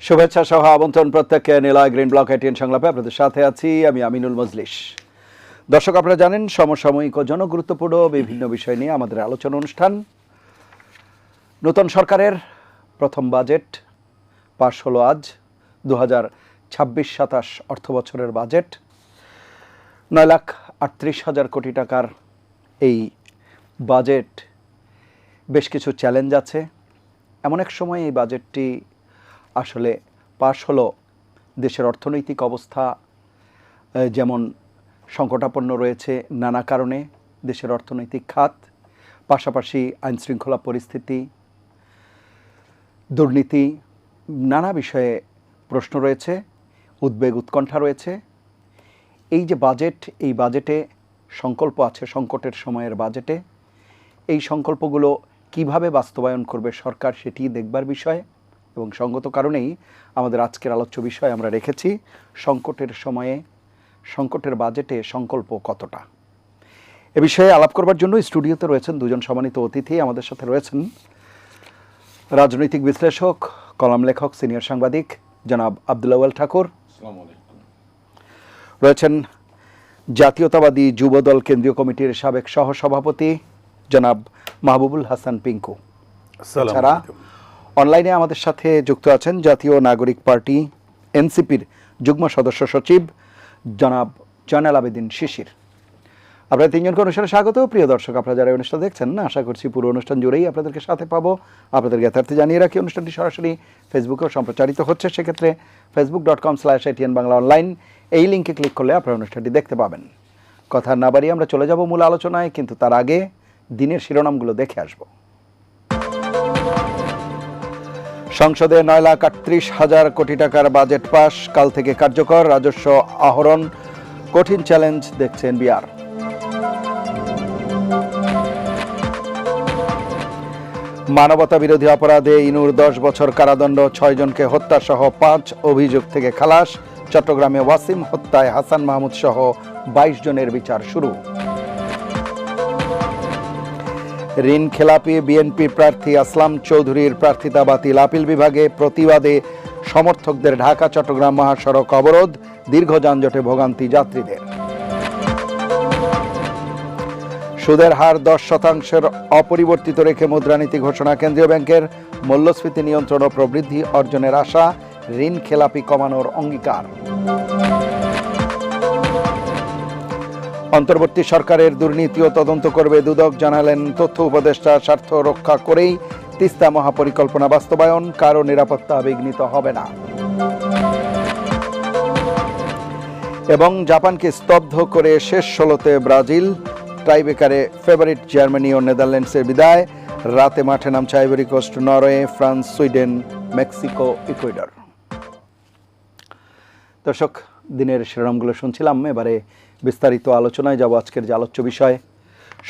শুভেচ্ছা সহ আমন্ত্রণ প্রত্যেককে নিলয় গ্রিন ব্লক এটিএন সংলাপে আপনাদের সাথে আছি আমি আমিনুল মজলিস। দর্শক, আপনারা জানেন সমসাময়িক ও জনগুরুত্বপূর্ণ বিভিন্ন বিষয় নিয়ে আমাদের আলোচনা অনুষ্ঠান। নতুন সরকারের প্রথম বাজেট পাশ হলো আজ। 2026-27 অর্থ বছরের বাজেট 9,38,000 কোটি টাকার এই বাজেট বেশ কিছু চ্যালেঞ্জ আছে। এমন এক সময় এই বাজেটটি আসলে পাশ হলো। দেশের অর্থনৈতিক অবস্থা যেমন সংকটাপন্ন রয়েছে নানা কারণে, দেশের অর্থনৈতিক খাত, পাশাপাশি আইনশৃঙ্খলা পরিস্থিতি, দুর্নীতি, নানা বিষয়ে প্রশ্ন রয়েছে, উদ্বেগ উৎকণ্ঠা রয়েছে। এই যে বাজেট, এই বাজেটে সংকল্প আছে, সংকটের সময়ের বাজেটে এই সংকল্পগুলো কিভাবে বাস্তবায়ন করবে সরকার সেটি দেখবার বিষয়। এবং সঙ্গত কারণেই আমাদের আজকের আলোচ্য বিষয় আমরা রেখেছি সংকটের সময়ে সংকটের বাজেটে সংকল্প কতটা। এ বিষয়ে আলাপ করবার জন্য স্টুডিওতে রয়েছেন দুজন সম্মানিত অতিথি। আমাদের সাথে রয়েছেন রাজনৈতিক বিশ্লেষক, কলাম লেখক, সিনিয়র সাংবাদিক জনাব আব্দুল আউয়াল ঠাকুর। রয়েছেন জাতীয়তাবাদী যুবদল কেন্দ্রীয় কমিটির সাবেক সহসভাপতি জনাব মাহবুবুল হাসান পিঙ্কু। এছাড়া অনলাইনে আমাদের সাথে যুক্ত আছেন জাতীয় নাগরিক পার্টি এনসিপির যুগ্ম সদস্য সচিব জনাব জয়নাল আবেদিন শিশির। আপনারা তিনজনকে অনুষ্ঠানে স্বাগত। প্রিয় দর্শক, আপনারা যারা অনুষ্ঠান দেখছেন, আশা করছি পুরো অনুষ্ঠান জুড়েই আপনাদেরকে সাথে পাবো। আপনাদের জ্ঞাতার্থে জানিয়ে রাখি অনুষ্ঠানটি সরাসরি ফেসবুকেও সম্প্রচারিত হচ্ছে। সেক্ষেত্রে facebook.com/ATN বাংলা অনলাইন এই লিঙ্কে ক্লিক করলে আপনারা অনুষ্ঠানটি দেখতে পাবেন। কথা না বাড়িয়ে আমরা চলে যাব মূল আলোচনায়, কিন্তু তার আগে দিনের শিরোনামগুলো দেখে আসব। সংসদে 9,38,000 কোটি টাকার বাজেট পাস, কাল থেকে কার্যকর। রাজস্ব আহরণ কঠিন চ্যালেঞ্জ দেখছে এনবিআর। মানবতা বিরোধী অপরাধে ইনুর 10 বছর কারাদণ্ড, 6 জনকে হত্যা সহ 5 অভিযোগ থেকে খালাস। চট্টগ্রামে ওয়াসিম হত্যায় হাসান মাহমুদ সহ 22 জনের বিচার শুরু। ঋণ খেলাপি বিএনপি প্রার্থী আসলাম চৌধুরীর প্রার্থিতা বাতিল। আপিল বিভাগে প্রতিবাদে সমর্থকদের ঢাকা চট্টগ্রাম মহাসড়ক অবরোধ, দীর্ঘ যানজটে ভোগান্তি যাত্রীদের। সুদের হার 10% অপরিবর্তিত রেখে মুদ্রানীতি ঘোষণা কেন্দ্রীয় ব্যাংকের। মূল্যস্ফীতি নিয়ন্ত্রণ ও প্রবৃদ্ধি অর্জনের আশা, ঋণ খেলাপি কমানোর অঙ্গীকার। অন্তর্বর্তী সরকারের দুর্নীতিও তদন্ত করবে দুদক, জানালেন তথ্য উপদেষ্টা। স্বার্থ রক্ষা করেই তিস্তা মহাপরিকল্পনা বাস্তবায়ন, কারো নিরাপত্তা বিঘ্নিত হবে না। এবং জাপানকে স্তব্ধ করে শেষ 16তে ব্রাজিল, টাইব্রেকারে ফেভারিট জার্মানি ও নেদারল্যান্ডসের বিদায়। রাতে মাঠে নামছে Ivory Coast, Norway, France, Sweden, Mexico, Ecuador. দর্শক, দিনের শিরোনামগুলো শুনছিলাম, এবারে বিস্তারিত আলোচনায় যাব। আজকের যে আলোচ্য বিষয়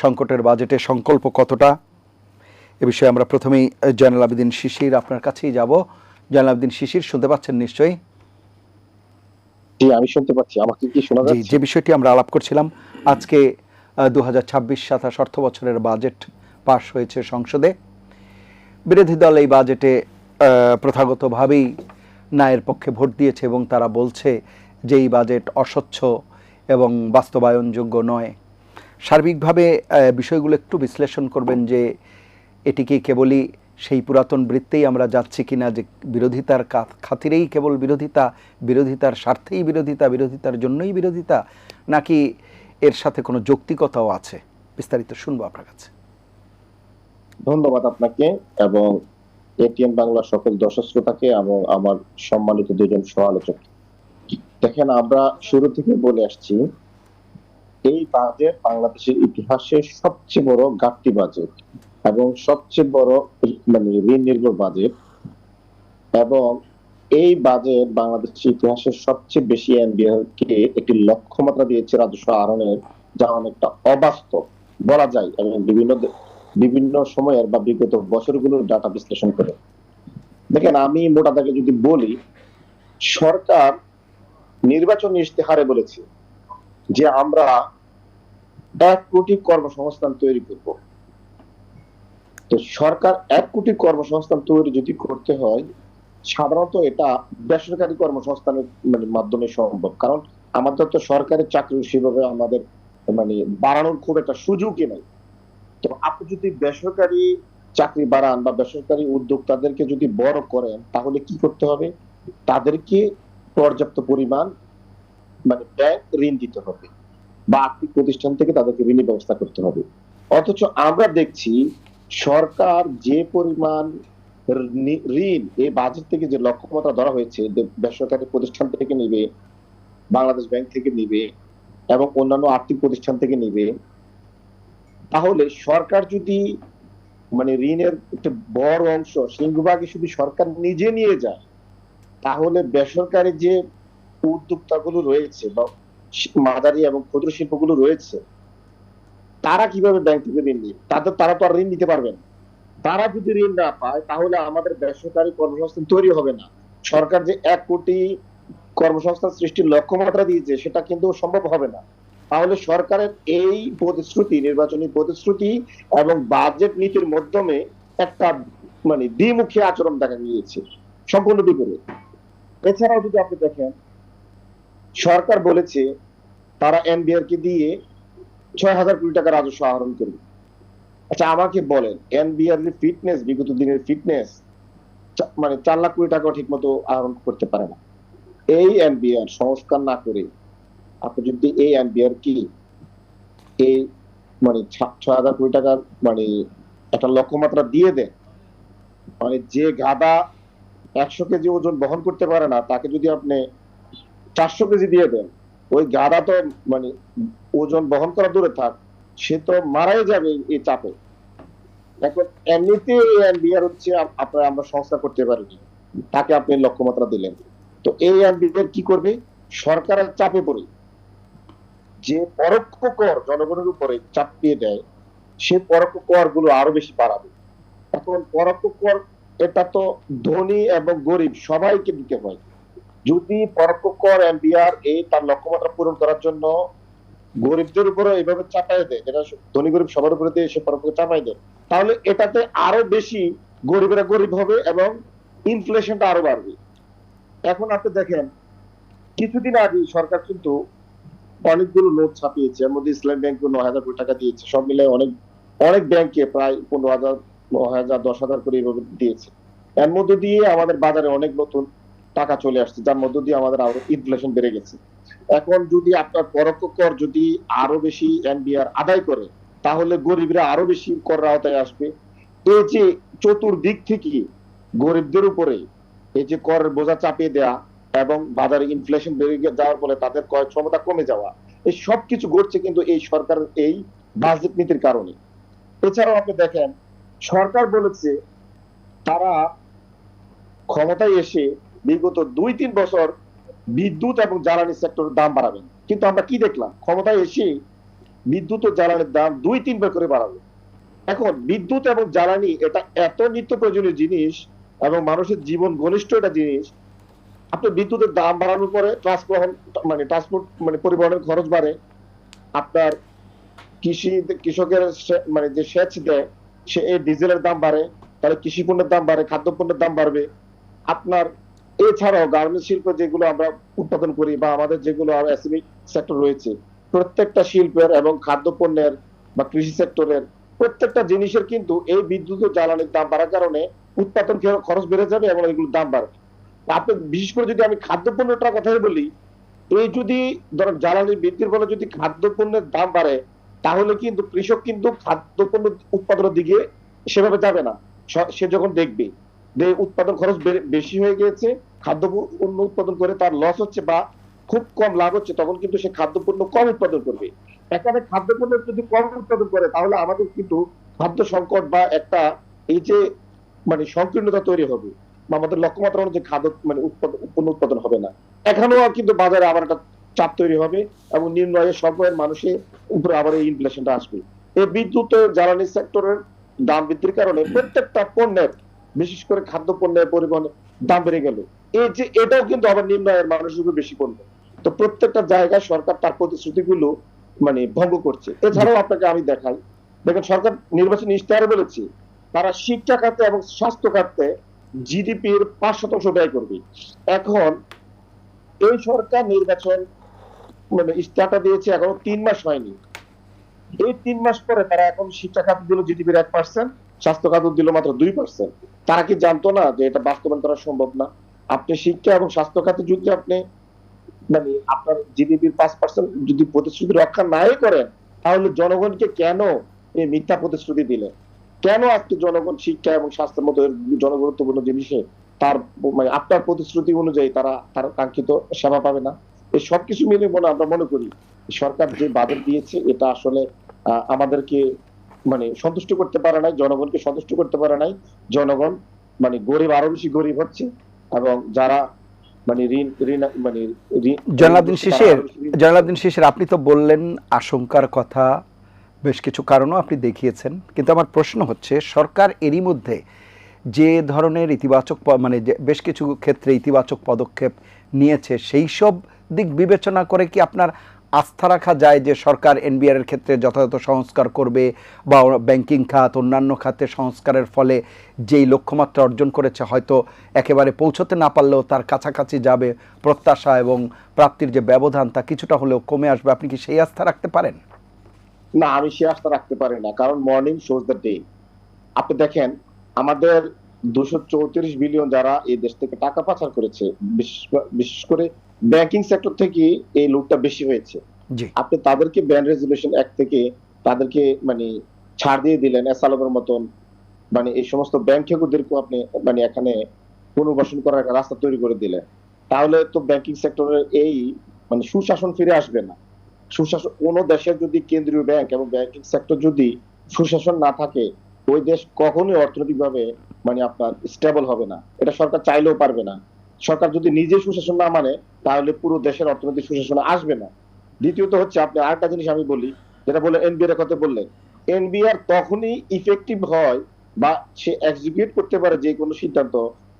সংকটের বাজেটে সংকল্প কতটা, এ বিষয়ে আমরা প্রথমেই জয়নাল আবেদিন শিশির আপনার কাছেই যাব। জয়নাল আবেদিন শিশির, শুনতে পাচ্ছেন নিশ্চয়ই? জি, আমি শুনতে পাচ্ছি। আমাকে কি শোনা যাচ্ছে? যে বিষয়টি আমরা আলাপ করছিলাম, আজকে 2026-27 অর্থ বছরের বাজেট পাশ হয়েছে সংসদে। বিরোধী দল এই বাজেটে প্রথাগতভাবেই ন্যায়ের পক্ষে ভোট দিয়েছে এবং তারা বলছে যে এই বাজেট অস্বচ্ছ এবং বাস্তবায়নযোগ্য নয়। সার্বিকভাবে বিষয়গুলো একটু বিশ্লেষণ করবেন যে এটি কি কেবলই সেই পুরাতন বৃত্তেই আমরা যাচ্ছি কিনা, যে বিরোধিতার খাতিরেই কেবল বিরোধিতা, বিরোধিতার স্বার্থেই বিরোধিতা, বিরোধিতার জন্যই বিরোধিতা, নাকি এর সাথে কোনো যৌক্তিকতাও আছে? বিস্তারিত শুনবো আপনার কাছে। ধন্যবাদ আপনাকে এবং এটিএন বাংলার সকল দর্শক শ্রোতাকে এবং আমার সম্মানিত দুজন সহ-আলোচক। দেখেন, আমরা শুরু থেকে বলে আসছি এই বাজেট বাংলাদেশের ইতিহাসের সবচেয়ে বড় ঘাটতি বাজেট এবং সবচেয়ে বড় ঋণ নির্ভর বাজেট, এবং এই বাজেট বাংলাদেশের ইতিহাসের সবচেয়ে বেশি এনবিআরকে একটি লক্ষ্যমাত্রা দিয়েছে রাজস্ব আহরণের, যা অনেকটা অবাস্তব বলা যায় এবং বিভিন্ন সময়ের বা বিগত বছরগুলোর ডাটা বিশ্লেষণ করে। দেখেন, আমি মোটা দাগে যদি বলি, সরকার নির্বাচনী ইশতেহারে বলেছে যে আমরা 1 কোটি কর্মসংস্থান তৈরি করব। তো সরকার 1 কোটি কর্মসংস্থান তৈরি যদি করতে হয়, সাধারণত এটা বেসরকারি কর্মসংস্থানের মাধ্যমে সম্ভব, কারণ আমাদের তো সরকারি চাকরি সেভাবে আমাদের বাড়ানোর খুব একটা সুযোগই নেই। তো আপনি যদি বেসরকারি চাকরি বাড়ান বা বেসরকারি উদ্যোক্তাদেরকে যদি বড় করেন, তাহলে কি করতে হবে? তাদেরকে পর্যাপ্ত পরিমাণ ব্যাংক ঋণ দিতে হবে বা আর্থিক প্রতিষ্ঠান থেকে তাদেরকে ঋণের ব্যবস্থা করতে হবে। অথচ আমরা দেখছি সরকার যে পরিমাণ ঋণ এই বাজেট থেকে যে লক্ষ্যমাত্রা ধরা হয়েছে, বেসরকারি প্রতিষ্ঠান থেকে নিবে, বাংলাদেশ ব্যাংক থেকে নিবে এবং অন্যান্য আর্থিক প্রতিষ্ঠান থেকে নিবে, তাহলে সরকার যদি ঋণের একটা বড় অংশ সিংহভাগই শুধু সরকার নিজে নিয়ে যায়, তাহলে বেসরকারি যে উদ্যোক্তাগুলো রয়েছে বা মাঝারি এবং ক্ষুদ্র শিল্পগুলো রয়েছে, তারা কিভাবে ব্যাংক থেকে ঋণ নিবে? তারা তো আর ঋণ নিতে পারবে না। তারা যদি ঋণ না পায়, তাহলে আমাদের বেসরকারি কর্মসংস্থান তৈরি হবে না। সরকার যে 1 কোটি কর্মসংস্থান সৃষ্টির লক্ষ্যমাত্রা দিয়েছে, সেটা কিন্তু সম্ভব হবে না। তাহলে সরকারের এই প্রতিশ্রুতি, নির্বাচনী প্রতিশ্রুতি এবং বাজেট নীতির মাধ্যমে একটা দ্বিমুখী আচরণ দেখা গিয়েছে, সম্পূর্ণ বিপরীত। এছাড়াও যদি আপনি দেখেন, সরকার বলেছে তারা এনবিআর কে দিয়ে 6,000 কোটি টাকা রাজস্ব আহরণ করবে। আচ্ছা, আমাকে বলেন, এনবিআর এর ফিটনেস, বিগত দিনের ফিটনেস 4 লাখ কোটি টাকা ঠিক মতো আহরণ করতে পারে না। এই এনবিআর সংস্কার না করে আপনি যদি এই এনবিআর কি এই 6,000 কোটি টাকার একটা লক্ষ্যমাত্রা দিয়ে দেন, যে গাদা 100 কেজি ওজন বহন করতে পারে না, তাকে যদি আপনি 400 কেজি দিয়ে দেন, ওই গাদা তো ওজন বহন করা দূরে থাক, সে তো মারাই যাবে এই চাপে। এখন এমনিতে এনবিআর হচ্ছে আমরা সংস্কার করতে পারিনি, তাকে আপনি লক্ষ্যমাত্রা দিলেন। তো এই এনবিআর কি করবে? সরকারের চাপে পড়ে যে পরোক্ষ কর জনগণের উপরে চাপিয়ে দেয়, সে পরোক্ষ কর গুলো আরো বেশি বাড়াবে। এখন পরোক্ষ কর, এটা তো ধনী এবং গরিব সবাইকে দিতে হয়। যদি পরোক্ষ কর এনবিআর তার লক্ষ্যমাত্রা পূরণ করার জন্য গরিবদের উপরে এইভাবে চাপাই দেয়, যেটা ধনী গরিব সবার উপরে দিয়ে সে পরোক্ষ চাপাই দেয়, তাহলে এটাতে আরো বেশি গরিবেরা গরিব হবে এবং ইনফ্লেশনটা আরো বাড়বে। এখন আপনি দেখেন, কিছুদিন আগে সরকার কিন্তু অনেকগুলো নোট ছাপিয়েছে, এর মধ্যে ইসলাম ব্যাংক 9,000 কোটি টাকা দিয়েছে, সব মিলে অনেক অনেক ব্যাংকে প্রায় 15,000, 9,000, 10,000 করে এইভাবে দিয়েছে। এর মধ্য দিয়ে আমাদের বাজারে অনেক নতুন টাকা চলে আসছে, যার মধ্য দিয়ে আমাদের আরো ইনফ্লেশন বেড়ে গেছে। এখন যদি আপনার পরোক্ষ কর যদি আরো বেশি এনবিআর আদায় করে, তাহলে গরিবরা আরো বেশি করের আওতায় আসবে। এই যে চতুর্দিক থেকে গরিবদের উপরে এই যে করের বোঝা চাপিয়ে দেয়া এবং বাজারে ইনফ্লেশন বেড়ে যাওয়ার ফলে তাদের ক্রয় ক্ষমতা কমে যাওয়া, এই সবকিছু ঘটছে কিন্তু এই সরকারের এই বাজেট নীতির কারণে। এছাড়াও আপনি দেখেন, সরকার বলেছে তারা ক্ষমতায় এসে বিগত 2-3 বছর বিদ্যুৎ এবং জ্বালানি সেক্টরের দাম বাড়াবেন, কিন্তু আমরা কি দেখলাম? ক্ষমতায় এসে বিদ্যুৎ ও জ্বালানির দাম 2-3 বার করে বাড়াবে। এখন বিদ্যুৎ এবং জ্বালানি এটা এত নিত্য প্রয়োজনীয় জিনিস এবং মানুষের জীবন ঘনিষ্ঠ একটা জিনিস, আপনি বিদ্যুতের দাম বাড়ানোর পরে ট্রান্সপোর্ট পরিবহনের খরচ বাড়ে, আপনার কৃষকের যে সেচ দেয় সে এই ডিজেলের দাম বাড়ে, তাহলে কৃষি পণ্যের দাম বাড়ে, খাদ্য পণ্যের দাম বাড়বে। আপনার এছাড়াও গার্মেন্টস শিল্প যেগুলো আমরা উৎপাদন করি বা আমাদের যেগুলো এসএমই সেক্টর রয়েছে, প্রত্যেকটা শিল্পের এবং খাদ্য পণ্যের বা কৃষি সেক্টরের প্রত্যেকটা জিনিসের কিন্তু এই বিদ্যুৎ ও জ্বালানির দাম বাড়ার কারণে উৎপাদন খরচ বেড়ে যাবে এবং এগুলোর দাম বাড়বে। আপনি বিশেষ করে যদি আমি খাদ্য পণ্যটার কথা বলি, এই যদি ধরেন জ্বালানি বৃদ্ধির ফলে যদি খাদ্য পণ্যের দাম বাড়ে, তাহলে কিন্তু কৃষক কিন্তু খাদ্য পণ্য উৎপাদনের দিকে সেভাবে যাবে না। সে যখন দেখবে যে উৎপাদন খরচ বেশি হয়ে গিয়েছে, খাদ্য পণ্য উৎপাদন করে তার লস হচ্ছে বা খুব কম লাভ হচ্ছে, তখন কিন্তু সে খাদ্য পণ্য কম উৎপাদন করবে। এখানে খাদ্য পণ্য যদি কম উৎপাদন করে, তাহলে আমাদের কিন্তু খাদ্য সংকট বা একটা এই যে সংকীর্ণতা তৈরি হবে বা আমাদের লক্ষ্যমাত্রা অনুযায়ী খাদ্য পণ্য উৎপাদন হবে না। এখানেও কিন্তু বাজারে আবার একটা চাপ তৈরি হবে এবং নিম্ন আয়ের স্বল্প আয়ের মানুষের উপরে আবার এই ইনফ্লেশনটা আসবে। এই বিদ্যুৎ ও জ্বালানি সেক্টরের দাম বৃদ্ধির কারণে প্রত্যেকটা পণ্যের, বিশেষ করে খাদ্য পণ্যের পরিবহনের দাম বেড়ে গেল, এই যে এটাও কিন্তু আবার নিম্ন আয়ের মানুষের উপর বেশি পড়বে। তো প্রত্যেকটা জায়গায় সরকার তার প্রতিশ্রুতিগুলো ভঙ্গ করছে। এছাড়াও আপনাকে আমি দেখাই, দেখেন সরকার নির্বাচনী ইশতেহারে বলেছে তারা শিক্ষা খাতে এবং স্বাস্থ্য খাতে জিডিপির 5% ব্যয় করবে। এখন এই সরকার নির্বাচন মানে ইস্তাটা দিয়েছে, এখনো 3 মাস হয়নি। এই 3 মাস পরে তারা এখন শিক্ষা খাত দিল জিডিপির 1%, স্বাস্থ্য খাত দিল মাত্র 2%। তারা কি জানতো না যে এটা বাস্তবায়ন করা সম্ভব না? আপনি শিক্ষা এবং স্বাস্থ্য খাতে যদি আপনি মানে আপনার জিডিপির 5% যদি প্রতিশ্রুতি রক্ষা নাই করেন, তাহলে জনগণকে কেন এই মিথ্যা প্রতিশ্রুতি দিলেন? কেন আজকে জনগণ শিক্ষা এবং স্বাস্থ্যের মতো জনগুরুত্বপূর্ণ জিনিসে তার মানে আপনার প্রতিশ্রুতি অনুযায়ী তারা তার কাঙ্ক্ষিত সেবা পাবে না? এই সবকিছু মিলে আমরা মনে করি সরকার যে বাজেট দিয়েছে এটা আসলে আমাদেরকে মানে সন্তুষ্ট করতে পারে নাই, জনগণকে সন্তুষ্ট করতে পারে নাই। জনগণ মানে গরিব আরো বেশি গরিব হচ্ছে, এবং যারা মানে ঋণ ঋণ মানে জলালউদ্দিন শিশির, আপনি তো বললেন আশঙ্কার কথা, বেশ কিছু কারণও আপনি দেখিয়েছেন, কিন্তু আমার প্রশ্ন হচ্ছে সরকার এরই মধ্যে যে ধরনের ইতিবাচক মানে বেশ কিছু ক্ষেত্রে ইতিবাচক পদক্ষেপ নিয়েছে, সেই সব দিক বিবেচনা করে কি আপনার আস্থা রাখা যায় যে সরকার এনবিআর এর ক্ষেত্রে যথাযথ সংস্কার করবে, বা ব্যাংকিং খাত অন্যান্য খাতে সংস্কারের ফলে যেই লক্ষ্যমাত্রা অর্জন করেছে হয়তো একেবারে পৌঁছতে না পারলেও তার কাছাকাছি যাবে, প্রত্যাশা এবং প্রাপ্তির যে ব্যবধান তা কিছুটা হলেও কমে আসবে? আপনি কি সেই আস্থা রাখতে পারেন? না, আমি সে আস্থা রাখতে পারি না, কারণ মর্নিং শোজ দ্য ডে। আপনি দেখেন আমাদের 234 বিলিয়ন যারা এই দেশ থেকে টাকা পাচার করেছে, বিশেষ করে ব্যাংকিং সেক্টর থেকে এই লোকটা বেশি হয়েছে। আপনি তাদেরকে ব্যান্ড রেজুলেশন অ্যাক্ট থেকে তাদেরকে মানে ছাড় দিয়ে দিলেন, এসালমের মতন মানে এই সমস্ত ব্যাংকগুলোদেরকে আপনি মানে এখানে পুনর্বাসন করার একটা রাস্তা তৈরি করে দিলেন। তাহলে তো ব্যাংকিং সেক্টরের এই মানে সুশাসন ফিরে আসবে না। সুশাসন কোন দেশের যদি কেন্দ্রীয় ব্যাংক এবং ব্যাংকিং সেক্টর যদি সুশাসন না থাকে, ওই দেশ কখনোই অর্থনৈতিকভাবে মানে আপনার স্টেবল হবে না। এটা সরকার চাইলেও পারবে না। সরকার যদি নিজে সুশাসন না মানে, তাহলে পুরো দেশের অর্থনৈতিক সুশাসন আসবে না। দ্বিতীয়ত হচ্ছে, আপনি আরেকটা জিনিস আমি বলি, যেটা বলে এনবিআর এর কথা বললেন, এনবিআর তখনই ইফেক্টিভ হয় বা সে এক্সিকিউট করতে পারে যে কোনো সিদ্ধান্ত,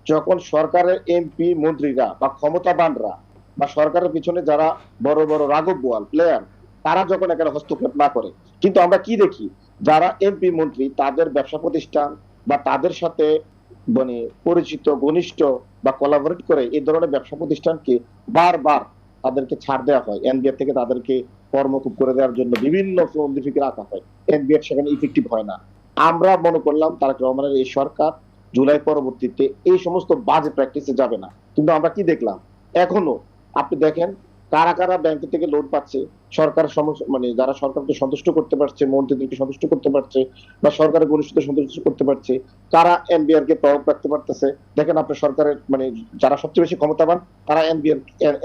যখন সরকারের এমপি মন্ত্রীরা বা ক্ষমতাবানরা বা সরকারের পিছনে যারা বড় বড় রাঘব বোয়াল প্লেয়ার, তারা যখন এখানে হস্তক্ষেপ না করে। কিন্তু আমরা কি দেখি, যারা এমপি মন্ত্রী তাদের ব্যবসা প্রতিষ্ঠান বা তাদের সাথে মানে পরিচিত ঘনিষ্ঠ বা কোলাবোরেট করে এই ধরনের ব্যবসা প্রতিষ্ঠানকে বারবার তাদেরকে ছাড় দেওয়া হয়, এনবিআর থেকে তাদেরকে কর্মকুব করে দেওয়ার জন্য বিভিন্ন ফিকে রাখা হয়। এনবিআর সেখানে ইফেক্টিভ হয় না। আমরা মনে করলাম তারেক রহমানের এই সরকার জুলাই পরবর্তীতে এই সমস্ত বাজে প্র্যাকটিসে যাবে না, কিন্তু আমরা কি দেখলাম এখনো। আপনি দেখেন কারা কারা ব্যাংক থেকে লোন পাচ্ছে, সরকার মানে যারা সরকারকে সন্তুষ্ট করতে পারছে, মন্ত্রীদেরকে সন্তুষ্ট করতে পারছে বা সরকারের ঘনিষ্ঠদের সন্তুষ্ট করতে পারছে, কারা এনবিআর কে প্রভাব রাখতে পারতেছে। দেখেন আপনার সরকারের মানে যারা সবচেয়ে বেশি ক্ষমতাবান তারা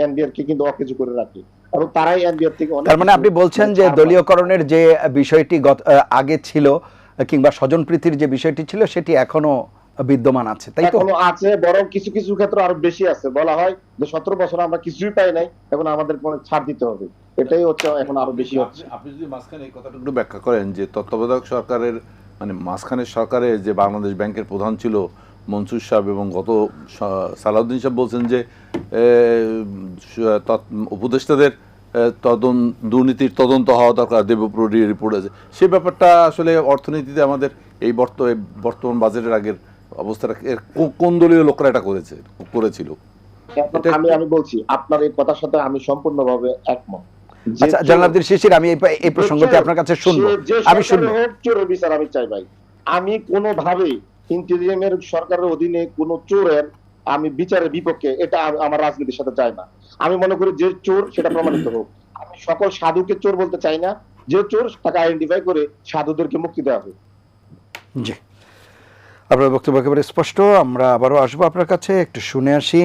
এনবিআর কে কিন্তু অকেজু করে রাখে, এবং তারাই এনবিআর থেকে অনেক। তার মানে আপনি বলছেন যে দলীয়করণের যে বিষয়টি আগে ছিল কিংবা স্বজনপ্রীতির যে বিষয়টি ছিল সেটি এখনো বিদ্যমান আছে, তাই তো? এখনো আছে, বরং কিছু কিছু ক্ষেত্রে আরো বেশি আছে। বলা হয় যে 17 বছর আমরা কিছুই পাই নাই, এখন আমাদের কোনো ছাড় দিতে হবে। এটাই হচ্ছে এখন আরো বেশি হচ্ছে। আপনি যদি মাঝখানে এই কথাটা একটু ব্যাখ্যা করেন যে তত্ত্বাবধায়ক সরকারের মানে মাঝখানের সরকারে যে বাংলাদেশ ব্যাংকের প্রধান ছিল মনসুর সাহেব, এবং গত সালাউদ্দিন সাহেব বলছেন যে উপদেষ্টাদের দুর্নীতির তদন্ত হওয়া দরকার, দেবপ্রহরী রিপোর্ট আছে, সে ব্যাপারটা আসলে অর্থনীতিতে আমাদের এই বর্তমান বাজেটের আগের অবস্থাটা কোন দলীয় লোকরা এটা করেছিল? আমি বলছি আপনার এই কথার সাথে আমি সম্পূর্ণভাবে একমত। আচ্ছা জলালউদ্দিন শিশির, আমি এই প্রসঙ্গটি আপনার কাছে শুনবো। আমি শুনবো চোরের বিচার আমি চাই ভাই। আমি কোনোভাবে ইন্টেরিয়মের সরকারের অধীনে কোন চোরের আমি বিচারের বিপক্ষে, এটা আমার রাজনীতির সাথে যায় না। আমি মনে করি যে চোর সেটা প্রমাণিত হোক। আমি সকল সাধুকে চোর বলতে চাই না, যে চোর তাকে আইডেন্টিফাই করে সাধুদেরকে মুক্তি দেওয়া হোক। জি, আপনার বক্তব্য একেবারে স্পষ্ট। আমরা আবারও আসবো আপনার কাছে, একটু শুনে আসি।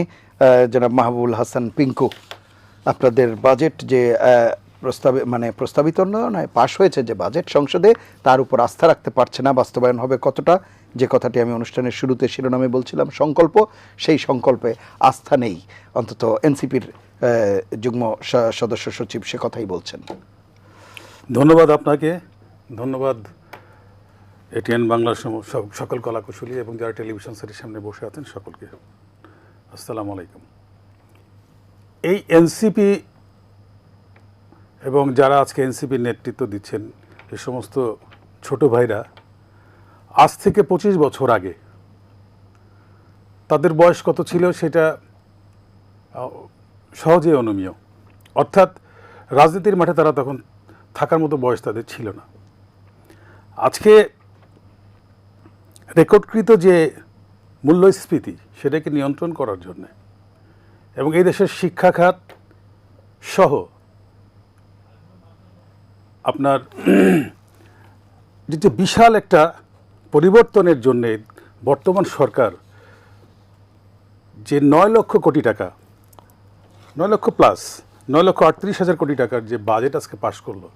জনাব মাহবুবুল হাসান পিঙ্কু, আপনাদের বাজেট যে প্রস্তাবিত নয়, পাশ হয়েছে যে বাজেট সংসদে, তার উপর আস্থা রাখতে পারছে না, বাস্তবায়ন হবে কতটা, যে কথাটি আমি অনুষ্ঠানের শুরুতে শিরোনামে বলছিলাম সংকল্প, সেই সংকল্পে আস্থা নেই, অন্তত এনসিপির যুগ্ম সদস্য সচিব সে কথাই বলছেন। ধন্যবাদ আপনাকে, ধন্যবাদ এটিএন বাংলার সকল কলাকুশলী এবং যারা টেলিভিশন সেটের সামনে বসে আছেন সকলকে আসসালামু আলাইকুম। এই এনসিপি এবং যারা আজকে এনসিপির নেতৃত্ব দিচ্ছেন, এই সমস্ত ছোট ভাইরা আজ থেকে 25 বছর আগে তাদের বয়স কত ছিল সেটা সহজেই অনুমেয়। অর্থাৎ রাজনীতির মাঠে তারা তখন থাকার মতো বয়স তাদের ছিল না। আজকে রেকর্ডকৃত যে মূল্যস্ফীতি সেটাকে নিয়ন্ত্রণ করার জন্য এবং এই দেশের শিক্ষা খাত সহ আপনার যে বিশাল একটা পরিবর্তনের জন্যে বর্তমান সরকার যে 9 লক্ষ কোটি টাকা, 9 লক্ষ প্লাস 9,38,000 কোটি টাকার যে বাজেট আজকে পাশ করলো,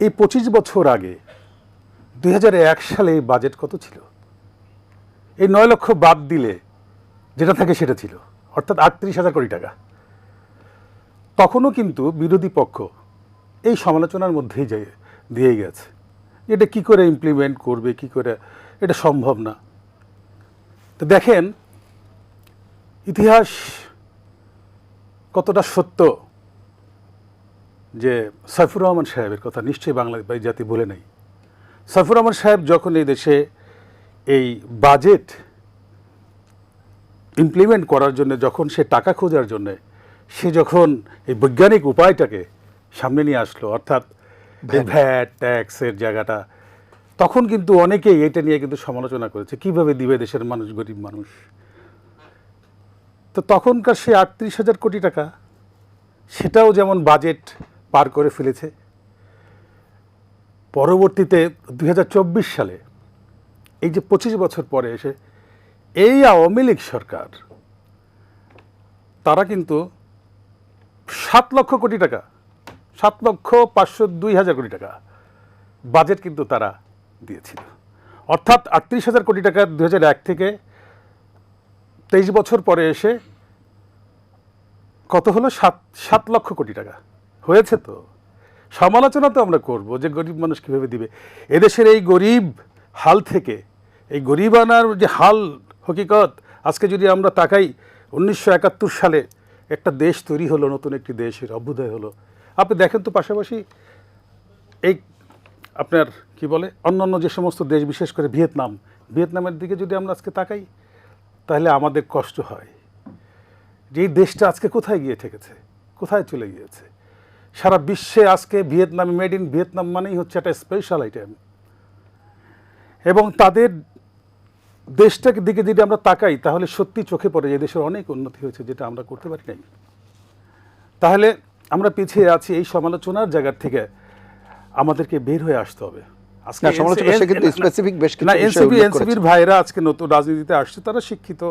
এই 25 বছর আগে 2001 সালে এই বাজেট কত ছিল? এই 9 লক্ষ বাদ দিলে যেটা থাকে সেটা ছিল, অর্থাৎ 38,000 কোটি টাকা। তখনও কিন্তু বিরোধী পক্ষ এই সমালোচনার মধ্যেই দিয়ে গেছে, এটা কি করে ইমপ্লিমেন্ট করবে, কি করে, এটা সম্ভব না। তো দেখেন ইতিহাস কতটা সত্য যে সাইফুর রহমান সাহেবের কথা নিশ্চয়ই বাংলাদেশ জাতি বলে নাই। সাইফুর রহমান সাহেব যখন এই দেশে এই বাজেট ইমপ্লিমেন্ট করার জন্য, যখন সে টাকা খোঁজার জন্য সে যখন এই বৈজ্ঞানিক উপায়টাকে সামনে নিয়ে আসলো, অর্থাৎ ভ্যাট ট্যাক্সের জায়গাটা, তখন কিন্তু অনেকেই এটা নিয়ে কিন্তু সমালোচনা করেছে, কিভাবে দিবে দেশের মানুষ, গরিব মানুষ। তো তখনকার সে 38,000 কোটি টাকা সেটাও যেমন বাজেট পার করে ফেলেছে। পরবর্তীতে 2024 সালে এই যে 25 বছর পরে এসে এই আওয়ামী লীগ সরকার, তারা কিন্তু 7 লক্ষ কোটি টাকা, 7,502,000 কোটি টাকা বাজেট কিন্তু তারা দিয়েছিল। অর্থাৎ 38,000 কোটি টাকা 2001 থেকে 23 বছর পরে এসে কত হলো? 7 লক্ষ কোটি টাকা হয়েছে। তো সমালোচনা তো আমরা করব যে গরিব মানুষ কীভাবে দিবে। এদেশের এই গরিব হাল থেকে, এই গরিবানার যে হাল হকিকত, আজকে যদি আমরা তাকাই, 1971 সালে একটা দেশ তৈরি হলো, নতুন একটি দেশের অভ্যুদয় হলো। আপনি দেখেন তো পাশাপাশি এই আপনার কি বলে অন্যান্য যে সমস্ত দেশ, বিশেষ করে ভিয়েতনামের দিকে যদি আমরা আজকে তাকাই, তাহলে আমাদের কষ্ট হয় যে এই দেশটা আজকে কোথায় গিয়ে ঠেকেছে, কোথায় চলে গিয়েছে। সারা বিশ্বে আজকে ভিয়েতনাম, মেড ইন ভিয়েতনাম মানেই হচ্ছে একটা স্পেশাল আইটেম। এবং তাদের দেশটাকে দিকে যদি আমরা তাকাই, তাহলে সত্যি চোখে পড়ে যে দেশের অনেক উন্নতি হয়েছে, যেটা আমরা করতে পারি নাই। তাহলে আমরা পিছিয়ে আছি। এই সমালোচনার জায়গা থেকে আমাদেরকে বের হয়ে আসতে হবে। আজকে এনসিপির ভাইরা আজকে নতুন রাজনীতিতে আসছে, তারা শিক্ষিত,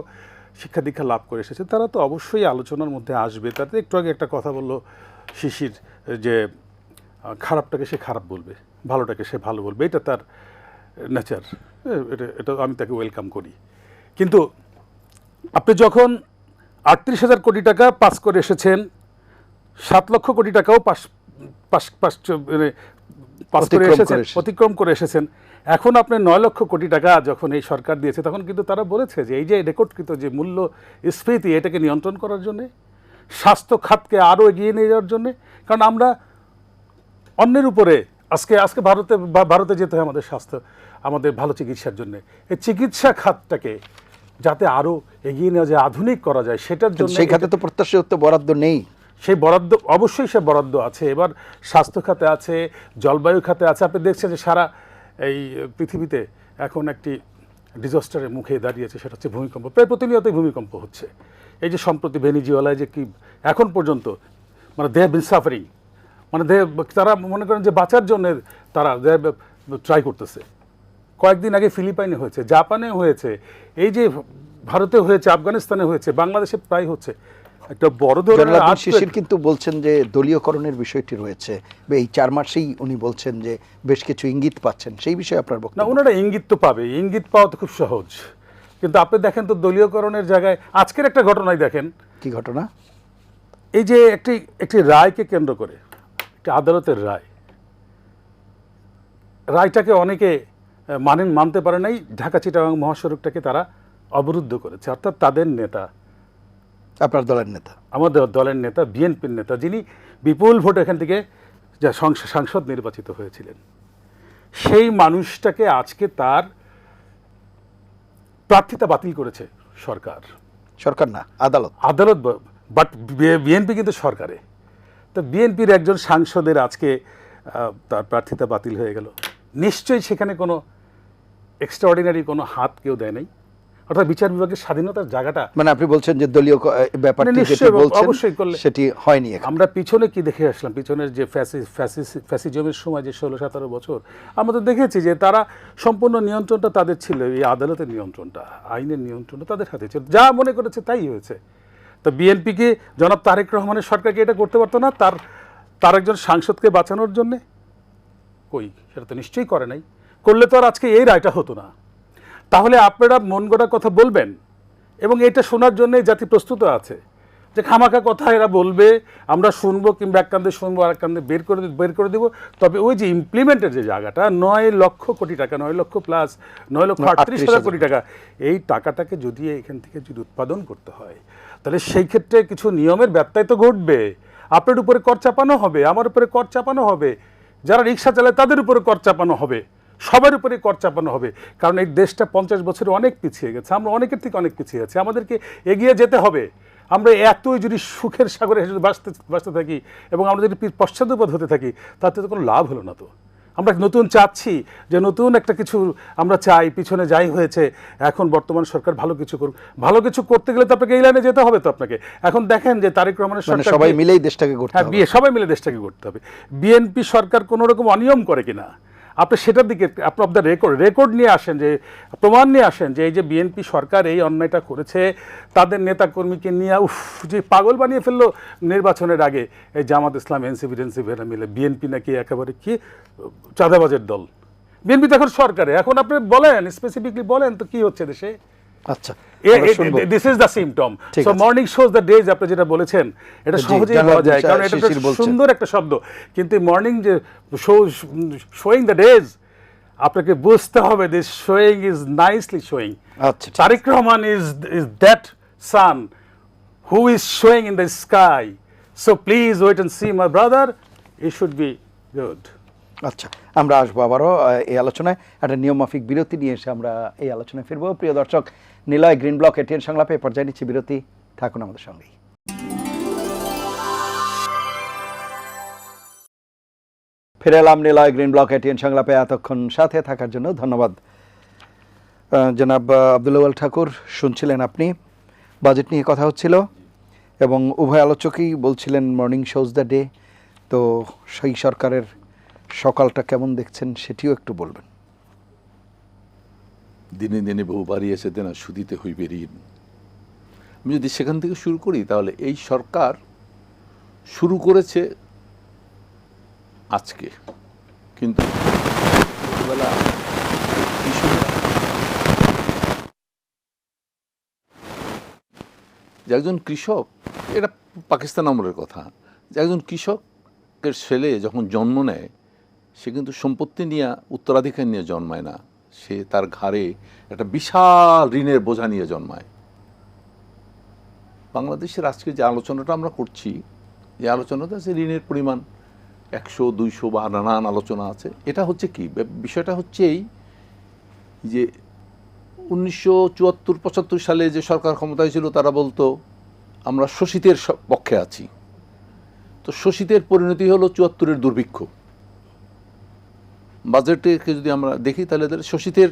শিক্ষা দীক্ষা লাভ করে এসেছে, তারা তো অবশ্যই আলোচনার মধ্যে আসবে। তাতে একটু আগে একটা কথা বললো শিশির, যে খারাপটাকে সে খারাপ বলবে, ভালোটাকে সে ভালো বলবে, এটা তার নেচার, এটা আমি তাকে ওয়েলকাম করি। কিন্তু আপনি যখন 38,000 কোটি টাকা পাস করে এসেছেন, 7 লক্ষ কোটি টাকাও অতিক্রম করে এসেছেন, এখন আপনি 9 লক্ষ কোটি টাকা যখন এই সরকার দিয়েছে, তখন কিন্তু তারা বলেছে যে এই যে রেকর্ডকৃত যে মূল্যস্ফীতি, এটাকে নিয়ন্ত্রণ করার জন্যে, স্বাস্থ্য খাতকে আরও এগিয়ে নিয়ে যাওয়ার জন্যে। কারণ আমরা অন্যের উপরে আজকে ভারতে যেতে হয় আমাদের স্বাস্থ্য, আমাদের ভালো চিকিৎসার জন্য। এই চিকিৎসা খাতটাকে যাতে আরও এগিয়ে নেওয়া যায়, আধুনিক করা যায়, সেটার জন্য সেই খাতে তো প্রত্যাশিত বরাদ্দ নেই। সেই বরাদ্দ অবশ্যই সে বরাদ্দ আছে। এবার স্বাস্থ্য খাতে আছে, জলবায়ু খাতে আছে। আপনি দেখছেন যে সারা এই পৃথিবীতে এখন একটি ডিজাস্টারের মুখে দাঁড়িয়েছে, সেটা হচ্ছে ভূমিকম্প। প্রায় প্রতিনিয়তই ভূমিকম্প হচ্ছে। এই যে সম্প্রতি ভেনিজুয়েলায় যে কি এখন পর্যন্ত মানে দে হ্যাভ বিন সাফারিং, মানে তারা মনে করেন যে বাঁচার জন্য তারা ট্রাই করতেছে। কয়েকদিন আগে ফিলিপাইনে হয়েছে, জাপানে হয়েছে, এই যে ভারতে হয়েছে, আফগানিস্তানে হয়েছে, বাংলাদেশে প্রায় হচ্ছে। একটা বড় ধরনের শিশির কিন্তু বলছেন যে দলীয়করণের বিষয়টি রয়েছে, এই 4 মাসেই উনি বলছেন যে বেশ কিছু ইঙ্গিত পাচ্ছেন, সেই বিষয়ে আপনার বক্তব্য? না, ওনারা ইঙ্গিত তো পাবে, ইঙ্গিত পাওয়া তো খুব সহজ। কিন্তু আপনি দেখেন তো দলীয়করণের জায়গায় আজকের একটা ঘটনাই দেখেন। কি ঘটনা? এই যে একটি রায়কে কেন্দ্র করে, একটি আদালতের রায়টাকে অনেকে মানতে পারে নাই। ঢাকা চিটাগাং মহাসড়কটাকে তারা অবরুদ্ধ করেছে। অর্থাৎ তাদের নেতা, আপনার দলের নেতা, আমাদের দলের নেতা, বিএনপির নেতা, যিনি বিপুল ভোট এখান থেকে যা সাংসদ নির্বাচিত হয়েছিলেন, সেই মানুষটাকে আজকে তার প্রার্থিতা বাতিল করেছে সরকার, সরকার না, আদালত। আদালত, বাট বিএনপি কিন্তু সরকারে। তো বিএনপির একজন সাংসদের আজকে তার প্রার্থিতা বাতিল হয়ে গেল, নিশ্চয়ই সেখানে কোনো এক্সট্রাঅর্ডিনারি কোনো হাত কেউ দেয় নাই, অর্থাৎ বিচার বিভাগের স্বাধীনতার জায়গাটা মানে আপনি বলছেন যে দলীয় ব্যাপারটি যেটি নিশ্চয়ই, বলছেন অবশ্যই করলে। সেটি হয়নি এখন। আমরা পিছনে কি দেখে আসলাম, পিছনের যে ফ্যাসিজমের সময় যে 16-17 বছর আমরা তো দেখেছি যে তারা সম্পূর্ণ নিয়ন্ত্রণটা তাদের ছিল, এই আদালতের নিয়ন্ত্রণটা, আইনের নিয়ন্ত্রণটা তাদের হাতে ছিল, যা মনে করেছে তাই হয়েছে। তো বিএনপিকে, জনাব তারেক রহমানের সরকারকে এটা করতে পারতো না তার একজন সাংসদকে বাঁচানোর জন্যে? কই, সেটা তো নিশ্চয়ই করে নাই। করলে তো আর আজকে এই রায়টা হতো না। তাহলে আপনারা মন গড়া কথা বলবেন, এবং এটা শোনার জন্য জাতি প্রস্তুত আছে যে খামাখা কথা এরা বলবে, আমরা শুনবো, কিংবা এক কান্দে শুনবো আর এক কান্দে বের করে দেবো। তবে ওই যে ইমপ্লিমেন্টের যে জায়গাটা, 9 লক্ষ কোটি টাকা, 9 লক্ষ প্লাস 9,38,000 কোটি টাকা, এই টাকাটাকে যদি এখান থেকে যদি উৎপাদন করতে হয়, তাহলে সেই ক্ষেত্রে কিছু নিয়মের ব্যত্যয় তো ঘটবে। আপনার উপরে কর চাপানো হবে, আমার উপরে কর চাপানো হবে, যারা রিক্সা চালায় তাদের উপরে কর চাপানো হবে, সবার উপরে কর চাপানো হবে। কারণ এই দেশটা 50 বছরে অনেক পিছিয়ে গেছে, আমরা অনেকের থেকে অনেক পিছিয়ে আছি, আমাদেরকে এগিয়ে যেতে হবে। আমরা এতই যদি সুখের সাগরে বাঁচতে থাকি এবং আমরা যদি পশ্চাৎপদ হতে থাকি, তাতে তো কোনো লাভ হলো না। তো আমরা নতুন চাচ্ছি যে নতুন একটা কিছু আমরা চাই, পিছনে যাই হয়েছে, এখন বর্তমান সরকার ভালো কিছু করুক। ভালো কিছু করতে গেলে তো আপনাকে এই লাইনে যেতে হবে। তো আপনাকে এখন দেখেন যে তারেক রহমানের সরকার, সবাই মিলেই দেশটাকে গড়তে হবে। সবাই মিলে দেশটাকে গড়তে হবে। বিএনপি সরকার কোনো রকম অনিয়ম করে কিনা, আপনি সেটার দিকে আপনি অফ দ্য রেকর্ড নিয়ে আসেন, যে প্রমাণ নিয়ে আসেন যে এই যে বিএনপি সরকার এই অন্যায়টা করেছে, তাদের নেতাকর্মীকে নিয়ে যে পাগল বানিয়ে ফেললো নির্বাচনের আগে এই জামাত ইসলাম, এনসিপি মিলে। বিএনপি নাকি একেবারে কি চাঁদাবাজের দল। বিএনপি তো এখন সরকারে, এখন আপনি বলেন, স্পেসিফিকলি বলেন তো কি হচ্ছে দেশে। আচ্ছা, this is the symptom. So morning shows the days, আপনি যেটা বলেছেন এটা সহজেই বলা যায়, কারণ এটা সুন্দর একটা শব্দ। কিন্তু মর্নিং যে শোয়িং দ্য ডেজ, আপনাকে বুঝতে হবে this showing is nicely showing. আচ্ছা, Tarique Rahman is that sun who is showing in the sky. So please wait and see my brother, it should be good. আচ্ছা, আমরা আসবো আবারও এই আলোচনায়। একটা নিয়মমাফিক বিরতি নিয়ে এসে আমরা এই আলোচনায় ফিরবো। প্রিয় দর্শক, নিলয় গ্রিন ব্লক এটিএন সংলাপে পর্যায়ে নিচ্ছি বিরতি, থাকুন আমাদের সঙ্গেই। ফিরে এলাম নিলয় গ্রিন ব্লক এটিএন সংলাপে। এতক্ষণ সাথে থাকার জন্য ধন্যবাদ। জনাব আব্দুল আউয়াল ঠাকুর, শুনছিলেন আপনি, বাজেট নিয়ে কথা হচ্ছিল এবং উভয় আলোচকই বলছিলেন মর্নিং শোজ দ্য ডে। তো সেই সরকারের সকালটা কেমন দেখছেন সেটিও একটু বলবেন। দিনে দিনে বহু বাড়িয়েছে দেনা, সুদিতে হইবে ঋণ। আমি যদি সেখান থেকে শুরু করি, তাহলে এই সরকার শুরু করেছে আজকে, কিন্তু যে একজন কৃষক, এটা পাকিস্তান আমলের কথা, যে একজন কৃষকের ছেলে যখন জন্ম নেয়, সে কিন্তু সম্পত্তি নিয়ে, উত্তরাধিকার নিয়ে জন্মায় না, সে তার ঘাড়ে একটা বিশাল ঋণের বোঝা নিয়ে জন্মায়। বাংলাদেশের আজকে যে আলোচনাটা আমরা করছি, এই আলোচনাতে আছে ঋণের পরিমাণ 100, 200 বা নানান আলোচনা আছে। এটা হচ্ছে কি, বিষয়টা হচ্ছে এই যে 1974-75 সালে যে সরকার ক্ষমতায় ছিল, তারা বলতো আমরা শোষিতের পক্ষে আছি। তো শোষিতের পরিণতি হলো 74-এর দুর্ভিক্ষ। বাজেটকে যদি আমরা দেখি, তাহলে শোষিতের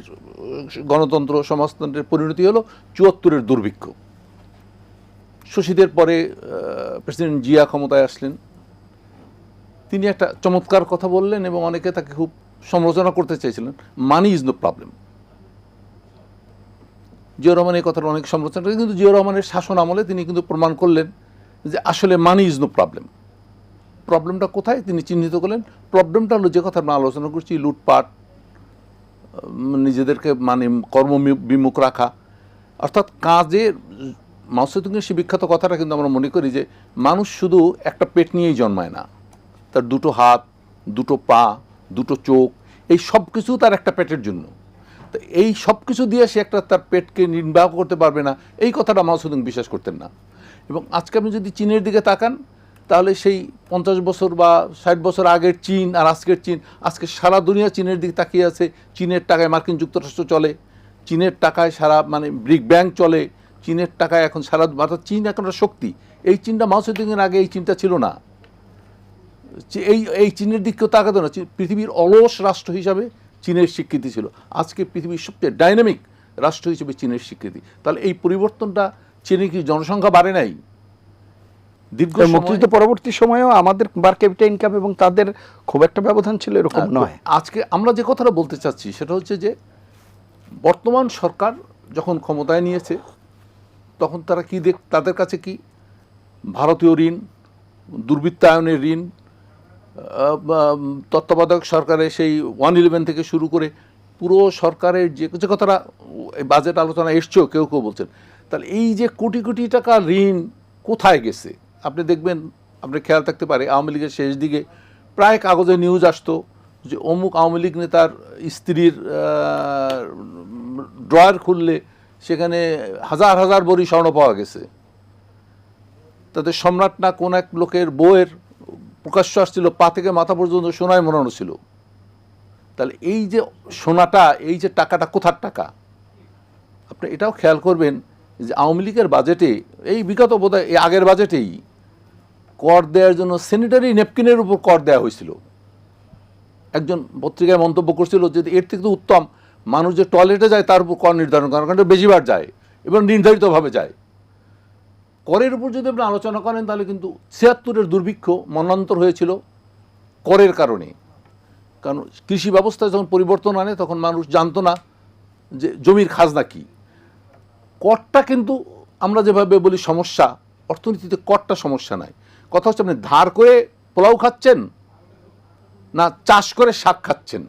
গণতন্ত্র, সমাজতন্ত্রের পরিণতি হলো 74-এর দুর্ভিক্ষ। শোষিতের পরে প্রেসিডেন্ট জিয়া ক্ষমতায় আসলেন, তিনি একটা চমৎকার কথা বললেন এবং অনেকে তাকে খুব সমালোচনা করতে চাইছিলেন, money is no problem. Zia Rahman এই কথাটা অনেক সমালোচনা করেন, কিন্তু জিয়া রহমানের শাসন আমলে তিনি কিন্তু প্রমাণ করলেন যে আসলে মানি ইজ নো প্রবলেম। প্রবলেমটা কোথায় তিনি চিহ্নিত করলেন। প্রবলেমটা হলো যে কথা আমরা আলোচনা করছি, লুটপাট, নিজেদেরকে মানে কর্মবিমুখ রাখা, অর্থাৎ কাজে। মাও সেতুংয়ের সে বিখ্যাত কথাটা কিন্তু আমরা মনে করি যে মানুষ শুধু একটা পেট নিয়েই জন্মায় না, তার দুটো হাত, দুটো পা, দুটো চোখ, এই সব কিছু তার একটা পেটের জন্য। তো এই সব কিছু দিয়ে সে একটা তার পেটকে নির্বাহ করতে পারবে না, এই কথাটা মাও সেতুং বিশ্বাস করতেন না। এবং আজকে আপনি যদি চীনের দিকে তাকান, তাহলে সেই 50 বছর বা 60 বছর আগের চীন আর আজকের চীন, আজকে সারা দুনিয়া চীনের দিকে তাকিয়ে আছে। চীনের টাকায় মার্কিন যুক্তরাষ্ট্র চলে, চীনের টাকায় সারা মানে ব্রিক ব্যাংক চলে, চীনের টাকায় এখন সারা অর্থাৎ চীন এখন একটা শক্তি। এই চীনটা মাও সেতুংয়ের আগে এই চীনটা ছিল না। এই চীনের দিকেও তাকাতে না, পৃথিবীর অলস রাষ্ট্র হিসাবে চীনের স্বীকৃতি ছিল, আজকে পৃথিবীর সবচেয়ে ডাইনামিক রাষ্ট্র হিসেবে চীনের স্বীকৃতি। তাহলে এই পরিবর্তনটা, চীনের কি জনসংখ্যা বাড়ে নাই? দীর্ঘ মুক্তিযুদ্ধ পরবর্তী সময়েও আমাদের পার ক্যাপিটা ইনকাম এবং তাদের খুব একটা ব্যবধান ছিল এরকম নয়। আজকে আমরা যে কথাটা বলতে চাচ্ছি সেটা হচ্ছে যে বর্তমান সরকার যখন ক্ষমতায় নিয়েছে তখন তারা কি তাদের কাছে কি ভারতীয় ঋণ, দুর্বৃত্তায়নের ঋণ, তত্ত্বাবধায়ক সরকারের সেই 111 থেকে শুরু করে পুরো সরকারের যে কথাটা বাজেট আলোচনা এসছেও কেউ কেউ বলছেন, তাহলে এই যে কোটি কোটি টাকা ঋণ কোথায় গেছে? আপনি দেখবেন, আপনি খেয়াল থাকতে পারে আওয়ামী লীগের শেষ দিকে প্রায় কাগজে নিউজ আসতো যে অমুক আওয়ামী লীগ নেতার স্ত্রীর ড্রয়ার খুললে সেখানে হাজার হাজার ভরি স্বর্ণ পাওয়া গেছে। তাদের সম্রাট না কোন এক লোকের বউয়ের প্রকাশ্য আসছিল, পা থেকে মাথা পর্যন্ত সোনায় মোড়ানো ছিল। তাহলে এই যে সোনাটা, এই যে টাকাটা কোথার টাকা? আপনি এটাও খেয়াল করবেন যে আওয়ামী লীগের বাজেটে এই বিগত বোধহয় এই আগের বাজেটেই কর দেওয়ার জন্য স্যানিটারি ন্যাপকিনের উপর কর দেওয়া হয়েছিল। একজন পত্রিকায় মন্তব্য করছিল যে এর থেকে তো উত্তম মানুষ যে টয়লেটে যায় তার উপর কর নির্ধারণ করার, কারণ বেশিবার যায় এবং নির্ধারিতভাবে যায়। করের উপর যদি আপনি আলোচনা করেন তাহলে কিন্তু ৭৬-এর দুর্ভিক্ষ মন্বন্তর হয়েছিল করের কারণে। কারণ কৃষি ব্যবস্থায় যখন পরিবর্তন আনে তখন মানুষ জানতো না যে জমির খাজনা কী। করটা কিন্তু আমরা যেভাবে বলি সমস্যা, অর্থনীতিতে করটা সমস্যা নাই। কথা হচ্ছে আপনি ধার করে পোলাও খাচ্ছেন না চাষ করে শাক খাচ্ছেন,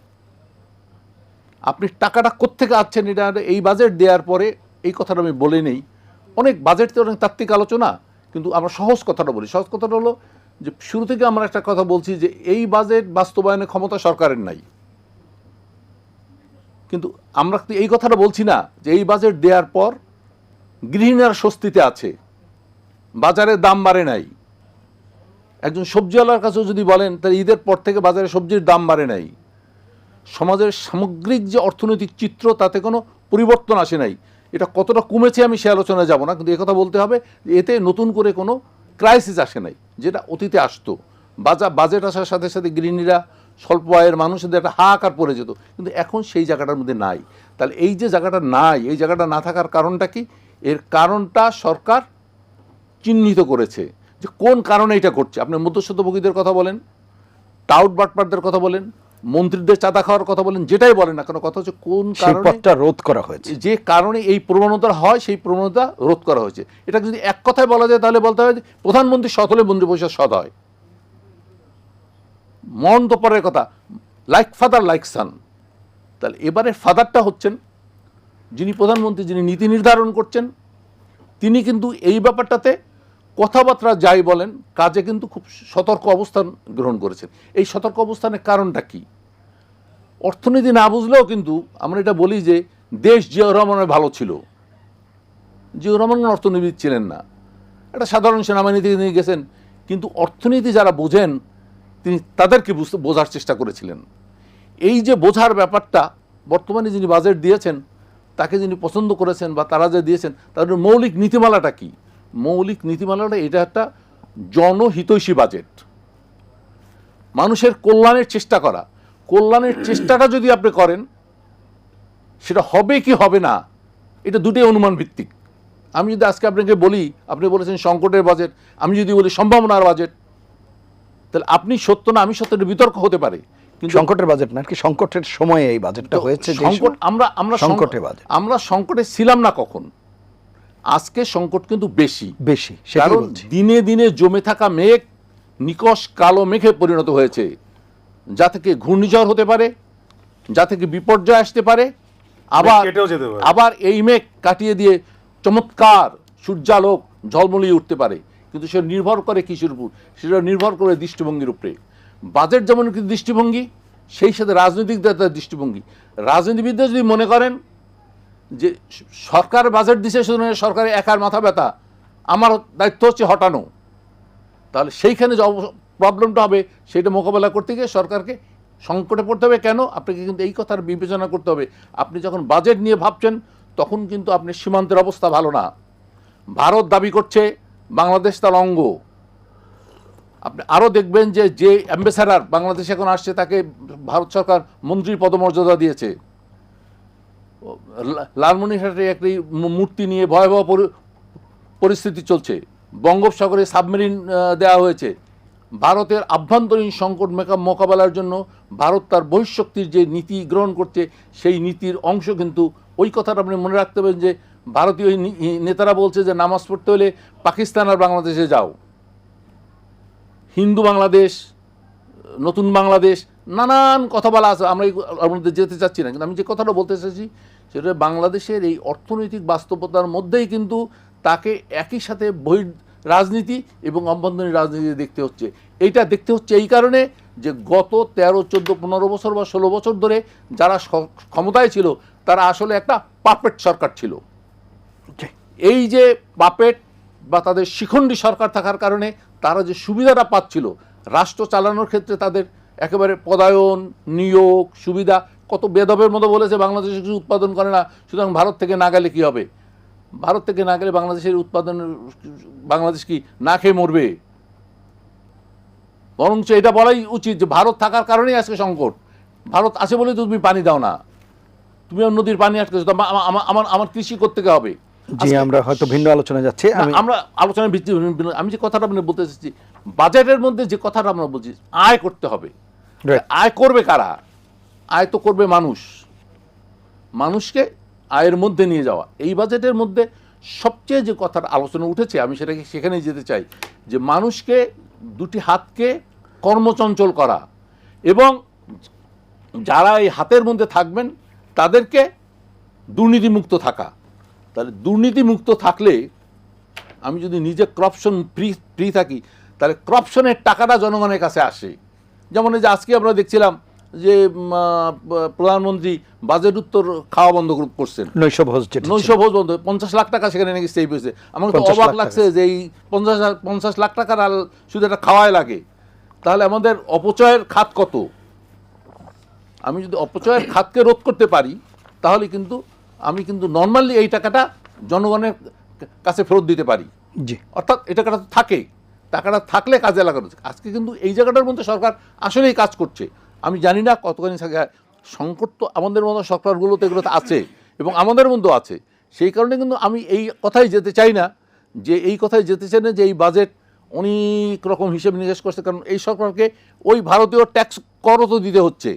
আপনি টাকাটা কোত্থেকে আচ্ছেন, এটা এই বাজেট দেওয়ার পরে এই কথাটা আমি বলে নেই। অনেক বাজেটতে অনেক তাত্ত্বিক আলোচনা, কিন্তু আমরা সহজ কথাটা বলি। সহজ কথাটা হলো যে শুরু থেকে আমরা একটা কথা বলছি যে এই বাজেট বাস্তবায়নের ক্ষমতা সরকারের নাই, কিন্তু আমরা এই কথাটা বলছি না যে এই বাজেট দেওয়ার পর গৃহিণীরা স্বস্তিতে আছে, বাজারে দাম বাড়ে নাই। একজন সবজিওয়ালার কাছেও যদি বলেন তাহলে ঈদের পর থেকে বাজারে সবজির দাম বাড়ে নাই। সমাজের সামগ্রিক যে অর্থনৈতিক চিত্র তাতে কোনো পরিবর্তন আসে নাই। এটা কতটা কমেছে আমি সে আলোচনায় যাব না, কিন্তু একথা বলতে হবে যে এতে নতুন করে কোনো ক্রাইসিস আসে নাই, যেটা অতীতে আসতো। বাজেট আসার সাথে সাথে গৃহিণীরা, স্বল্প আয়ের মানুষদের একটা হাহাকার পড়ে যেত, কিন্তু এখন সেই জায়গাটার মধ্যে নাই। তাহলে এই যে জায়গাটা নাই, এই জায়গাটা না থাকার কারণটা কি? এর কারণটা সরকার চিহ্নিত করেছে যে কোন কারণে এটা ঘটছে। আপনি মধ্যস্বত্বভোগীদের কথা বলেন, টাউট বাটপারদের কথা বলেন, মন্ত্রীদের চাঁদা খাওয়ার কথা বলেন, যেটাই বলেন না কেন, কথা হচ্ছে কোন কারণে রোধ করা হয়েছে, যে কারণে এই প্রবণতা হয় সেই প্রবণতা রোধ করা হয়েছে। এটা যদি এক কথায় বলা যায় তাহলে বলতে হয় যে প্রধানমন্ত্রী সৎ হলে মন্ত্রিপরিষদ সৎ হয়। মন তো পরের কথা, লাইক ফাদার লাইক সান। তাহলে এবারে ফাদারটা হচ্ছেন যিনি প্রধানমন্ত্রী, যিনি নীতি নির্ধারণ করছেন, তিনি কিন্তু এই ব্যাপারটাতে কথাবার্তা যাই বলেন কাজে কিন্তু খুব সতর্ক অবস্থান গ্রহণ করেছেন। এই সতর্ক অবস্থানের কারণটা কি? অর্থনীতি না বুঝলেও কিন্তু আমরা এটা বলি যে দেশ জিয়াউর রহমানের ভালো ছিল। জিয়াউর রহমান অর্থনীতিবিদ ছিলেন না, একটা সাধারণ সেনাবাহিনী থেকে নিয়ে গেছেন, কিন্তু অর্থনীতি যারা বোঝেন তিনি তাদেরকে বোঝার চেষ্টা করেছিলেন। এই যে বোঝার ব্যাপারটা বর্তমানে যিনি বাজেট দিয়েছেন তাকে যিনি পছন্দ করেছেন বা তারা যে দিয়েছেন তাদের মৌলিক নীতিমালাটা কি? মৌলিক নীতিমালাটা এটা একটা জনহিতৈষী বাজেট, মানুষের কল্যাণের চেষ্টা করা। কল্যাণের চেষ্টাটা যদি আপনি করেন সেটা হবে কি হবে না এটা দুটোই অনুমান ভিত্তিক। আমি যদি আজকে আপনাকে বলি, আপনি বলেছেন সংকটের বাজেট, আমি যদি বলি সম্ভাবনার বাজেট, তাহলে আপনি সত্য না আমি সত্য, বিতর্ক হতে পারে। কিন্তু সংকটের বাজেট না, কি সংকটের সময়ে এই বাজেটটা হয়েছে। সংকট আমরা সংকটে বাজেট, আমরা সংকটে ছিলাম না কখন। আজকে সংকট কিন্তু বেশি, কারণ দিনে দিনে জমে থাকা মেঘ নিকষ কালো মেঘে পরিণত হয়েছে, যা থেকে ঘূর্ণিঝড় হতে পারে, যা থেকে বিপর্যয় আসতে পারে, আবার এই মেঘ কাটিয়ে দিয়ে চমৎকার সূর্যালোক ঝলমলিয়ে উঠতে পারে। কিন্তু সেটা নির্ভর করে কিসের উপর? সেটা নির্ভর করে দৃষ্টিভঙ্গির উপরে। বাজেট যেমন কিন্তু দৃষ্টিভঙ্গি, সেই সাথে রাজনৈতিকদের দৃষ্টিভঙ্গি। রাজনীতিবিদরা যদি মনে করেন যে সরকার বাজেট দিছে শুধু সরকারের একার মাথা ব্যথা, আমার দায়িত্ব হচ্ছে হটানো, তাহলে সেইখানে যে প্রবলেমটা হবে সেটা মোকাবেলা করতে গিয়ে সরকারকে সংকটে পড়তে হবে। কেন? আপনাকে কিন্তু এই কথার বিবেচনা করতে হবে, আপনি যখন বাজেট নিয়ে ভাবছেন তখন কিন্তু আপনি সীমান্তের অবস্থা ভালো না, ভারত দাবি করছে বাংলাদেশ তার অঙ্গ। আপনি আরও দেখবেন যে যে অ্যাম্বাসেডর বাংলাদেশ এখন আসছে তাকে ভারত সরকার মন্ত্রীর পদমর্যাদা দিয়েছে। লালমনিরহাটে একটি মূর্তি নিয়ে ভয়াবহ পরিস্থিতি চলছে। বঙ্গোপসাগরে সাবমেরিন দেওয়া হয়েছে। ভারতের আভ্যন্তরীণ সংকট মোকাবেলার জন্য ভারত তার বহিঃশক্তির যে নীতি গ্রহণ করছে সেই নীতির অংশ কিন্তু ওই কথাটা আপনি মনে রাখতে হবে যে ভারতীয় নেতারা বলছে যে নামাজ পড়তে হলে পাকিস্তান আর বাংলাদেশে যাও, হিন্দু বাংলাদেশ, নতুন বাংলাদেশ, নানান কথা বলা আছে। আমরা এর মধ্যে যেতে চাচ্ছি না, কিন্তু আমি যে কথাটা বলতে চাইছি সেটা বাংলাদেশের এই অর্থনৈতিক বাস্তবতার মধ্যেই কিন্তু তাকে একই সাথে বহির রাজনীতি এবং অভ্যন্তরীণ রাজনীতি দেখতে হচ্ছে। এইটা দেখতে হচ্ছে এই কারণে যে গত 13, 14, 15 বছর বা 16 বছর ধরে যারা ক্ষমতায় ছিল তারা আসলে একটা পাপেট সরকার ছিল। এই যে পাপেট বা তাদের শিখণ্ডী সরকার থাকার কারণে তারা যে সুবিধাটা পাচ্ছিল রাষ্ট্র চালানোর ক্ষেত্রে, তাদের একেবারে পদায়ন, নিয়োগ, সুবিধা কত বেদবের মতো বলেছে বাংলাদেশে কিছু উৎপাদন করে না, সুতরাং ভারত থেকে না গেলে কী হবে? ভারত থেকে না গেলে বাংলাদেশের উৎপাদনের বাংলাদেশ কি না খেয়ে মরবে? বরঞ্চ এটা বলাই উচিত যে ভারত থাকার কারণেই আজকে সংকট। ভারত আছে বলে তুমি পানি দাও না, তুমি নদীর পানি আটকেছো, আমার কৃষি করতে হবে। জি, আমরা হয়তো ভিন্ন আলোচনা যাচ্ছি। আমরা আলোচনার ভিত্তি, আমি যে কথাটা মানে বলতে চাচ্ছি, বাজেটের মধ্যে যে কথাটা আমরা বলছি আয় করতে হবে। আয় করবে কারা? আয় তো করবে মানুষ। মানুষকে আয়ের মধ্যে নিয়ে যাওয়া। এই বাজেটের মধ্যে সবচেয়ে যে কথার আলোচনা উঠেছে আমি সেটাকে সেখানেই যেতে চাই, যে মানুষকে দুটি হাতকে কর্মচঞ্চল করা এবং যারা এই হাতের মধ্যে থাকবেন তাদেরকে দুর্নীতিমুক্ত থাকা। তাহলে দুর্নীতিমুক্ত থাকলে আমি যদি নিজে করাপশন ফ্রি থাকি তাহলে করাপশনের টাকাটা জনগণের কাছে আসে। যেমন এই যে আজকে আমরা দেখছিলাম যে প্রধানমন্ত্রী বাজেট উত্তর খাওয়া বন্ধ করছেন, নৈশভোজ বন্ধ, 50 লাখ টাকা সেখানে নাকি সেভ হয়েছে। আমার তো অবাক লাগছে যে এই 50 লাখ টাকার শুধু একটা খাওয়ায় লাগে, তাহলে আমাদের অপচয়ের খাত কত? আমি যদি অপচয়ের খাতকে রোধ করতে পারি তাহলে কিন্তু আমি কিন্তু নর্মালি এই টাকাটা জনগণের কাছে ফেরত দিতে পারি। জি, অর্থাৎ এই টাকাটা থাকে, টাকাটা থাকলে কাজে লাগানো। আজকে কিন্তু এই জায়গাটার মধ্যে সরকার আসলেই কাজ করছে। আমি জানি না কতখানি সংকট তো আমাদের মতো সরকারগুলোতে এগুলোতে আছে এবং আমাদের মধ্যেও আছে। সেই কারণে কিন্তু আমি এই কথাই যেতে চাই না, যে এই কথাই যেতে চাই না যে এই বাজেট অনেক রকম হিসেব নিকেশ করছে, কারণ এই সরকারকে ওই ভারতীয় ট্যাক্স করও তো দিতে হচ্ছে,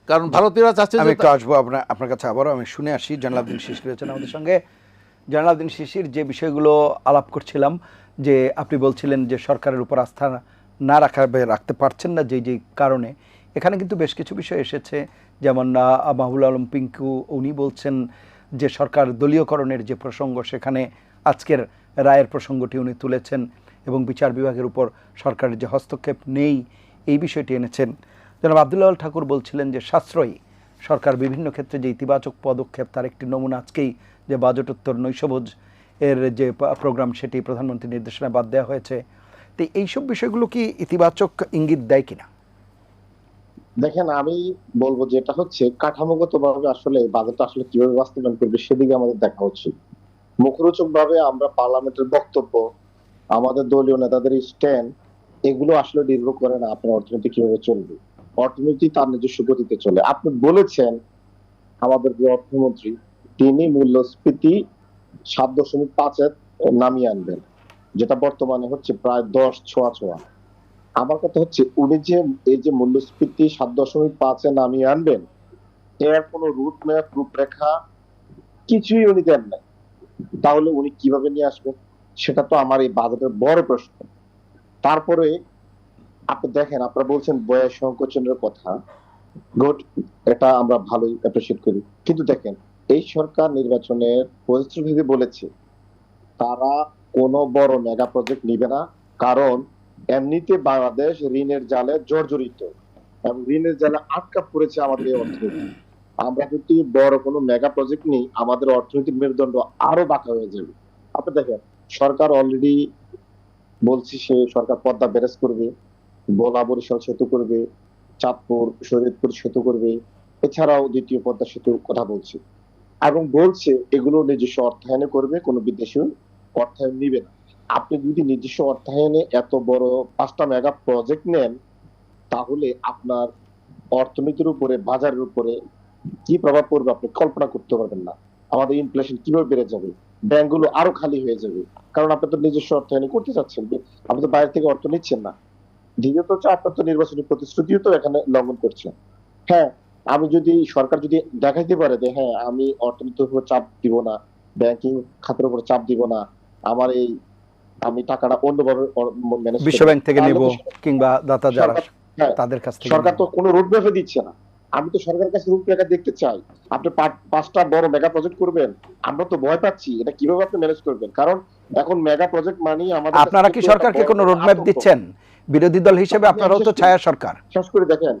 কারণ ভারতীয়রা চাচ্ছে। আমি একটু আসবো আপনার কাছে আবারও, আমি শুনে আসি। জালালউদ্দিন শিশির আছেন আমাদের সঙ্গে। জালালউদ্দিন শিশির, যে বিষয়গুলো আলাপ করছিলাম, যে আপনি বলছিলেন যে সরকারের উপর আস্থা না রাখতে পারছেন না যে কারণে, এখানে কিন্তু বেশ কিছু বিষয় এসেছে। যেমন মাহবুবুল আলম পিঙ্কু, উনি বলছেন যে সরকার দলীয়করণের যে প্রসঙ্গ, সেখানে আজকের রায়ের প্রসঙ্গটি উনি তুলেছেন এবং বিচার বিভাগের উপর সরকারের যে হস্তক্ষেপ নেই এই বিষয়টি এনেছেন। জনাব আব্দুল্লাহ আল ঠাকুর বলছিলেন যে সাশ্রয়ী সরকার বিভিন্ন ক্ষেত্রে যে ইতিবাচক পদক্ষেপ, তার একটি নমুনা আজকেই যে বাজেটোত্তর নৈশভোজ এর যে প্রোগ্রাম, সেটি প্রধানমন্ত্রীর নির্দেশনায় বাদ দেওয়া হয়েছে। তো এইসব বিষয়গুলো কি ইতিবাচক ইঙ্গিত দেয় কিনা? দেখেন, আমি বলবো যেটা হচ্ছে কাঠামোগতভাবে আসলে বাজেট আসলে কিভাবে বাস্তবায়ন করবে সেদিকে আমাদের দেখা উচিত। মুখরোচক ভাবে আমরা পার্লামেন্টের বক্তব্য, আমাদের দলীয় নেতাদের স্ট্যান্ড, এগুলো আসলে নির্ভর করে না আপনার অর্থনীতি কিভাবে চলবে। অর্থনীতি তার নিজস্ব গতিতে চলে। আপনি বলেছেন আমাদের যে অর্থমন্ত্রী, তিনি মূল্যস্ফীতি 7.5-এ নামিয়ে আনবেন, যেটা বর্তমানে হচ্ছে প্রায় 10 ছোঁয়া। আমার কথা হচ্ছে উনি যে এই যে মূল্যস্ফীতি 7.5-এ নামিয়ে আনবেন, এর কোনো রুটম্যাপ, রূপরেখা কিছুই উনি দেন নাই। তাহলে উনি কিভাবে নিয়ে আসবেন? সেটা তো আমার এই বাজেটের বড় প্রশ্ন। তারপরে আপনি দেখেন, আপনারা বলছেন বয়স সংকোচনের কথা, গুড, এটা আমরা ভালোই অ্যাপ্রিশিয়েট করি। কিন্তু দেখেন, এই সরকার নির্বাচনের প্রতিশ্রুতিতে বলেছে তারা কোনো বড় মেগা প্রজেক্ট নিবে না, কারণ এমনিতে বাংলাদেশ ঋণের জালে জর্জরিত এবং ঋণের জালে আটকা পড়েছে আমাদের এই অর্থনীতি। আমরা যদি বড় কোনো মেগা প্রজেক্ট নিই, আমাদের অর্থনৈতিক মেরুদণ্ড আরো বাঁকা হয়ে যাবে। আপনি দেখেন, সরকার অলরেডি বলছি সে সরকার পদ্মা ব্যারেজ করবে, ভোলা বরিশাল সেতু করবে, চাঁদপুর শরীয়তপুর সেতু করবে, এছাড়াও দ্বিতীয় পদ্মা সেতুর কথা বলছে এবং বলছে এগুলো নিজস্ব অর্থায়নে করবে, কোনো বিদেশি অর্থায়ন নিবে না। আপনি যদি নিজস্ব অর্থায়নে এত বড় 5টা মেগা প্রজেক্ট নেন, তাহলে আপনার অর্থনীতির উপরে, বাজারের উপরে কি প্রভাব পড়বে আপনি কল্পনা করতে পারবেন না। আমাদের ইনফ্লেশন কিভাবে বেড়ে যাবে, ব্যাংকগুলো আরো খালি হয়ে যাবে, কারণ আপনি তো নিজস্ব অর্থায়নে করতে চাচ্ছেন, আপনি তো বাইরে থেকে অর্থ নিচ্ছেন না। দ্বিতীয়ত হচ্ছে আপনার তো নির্বাচনী প্রতিশ্রুতিও তো এখানে লঙ্ঘন করছেন। হ্যাঁ, আমি যদি সরকার যদি দেখাইতে পারে যে হ্যাঁ আমি অর্থনীতির উপর চাপ দিব না, ব্যাংকিং খাতের উপর চাপ দিব না, আমার এই আমি টাকাটা অন্যভাবে ম্যানেজ বিশ্ব ব্যাংক থেকে নেব কিংবা দাতা যারা হ্যাঁ, তাদের কাছ থেকে সরকার তো কোনো রোডম্যাপে দিচ্ছে না। আমি তো সরকারের কাছে রূপরেখা দেখতে চাই। আপনি 5টা বড় মেগা প্রজেক্ট করবেন, আমরা তো ভয় পাচ্ছি এটা কিভাবে আপনি ম্যানেজ করবেন, কারণ এখন মেগা প্রজেক্ট মানে আমাদের আপনারা কি সরকারকে কোনো রোডম্যাপ দিচ্ছেন? বিরোধী দল হিসেবে আপনারাও তো ছায়া সরকার। শেষ করে দেখেন,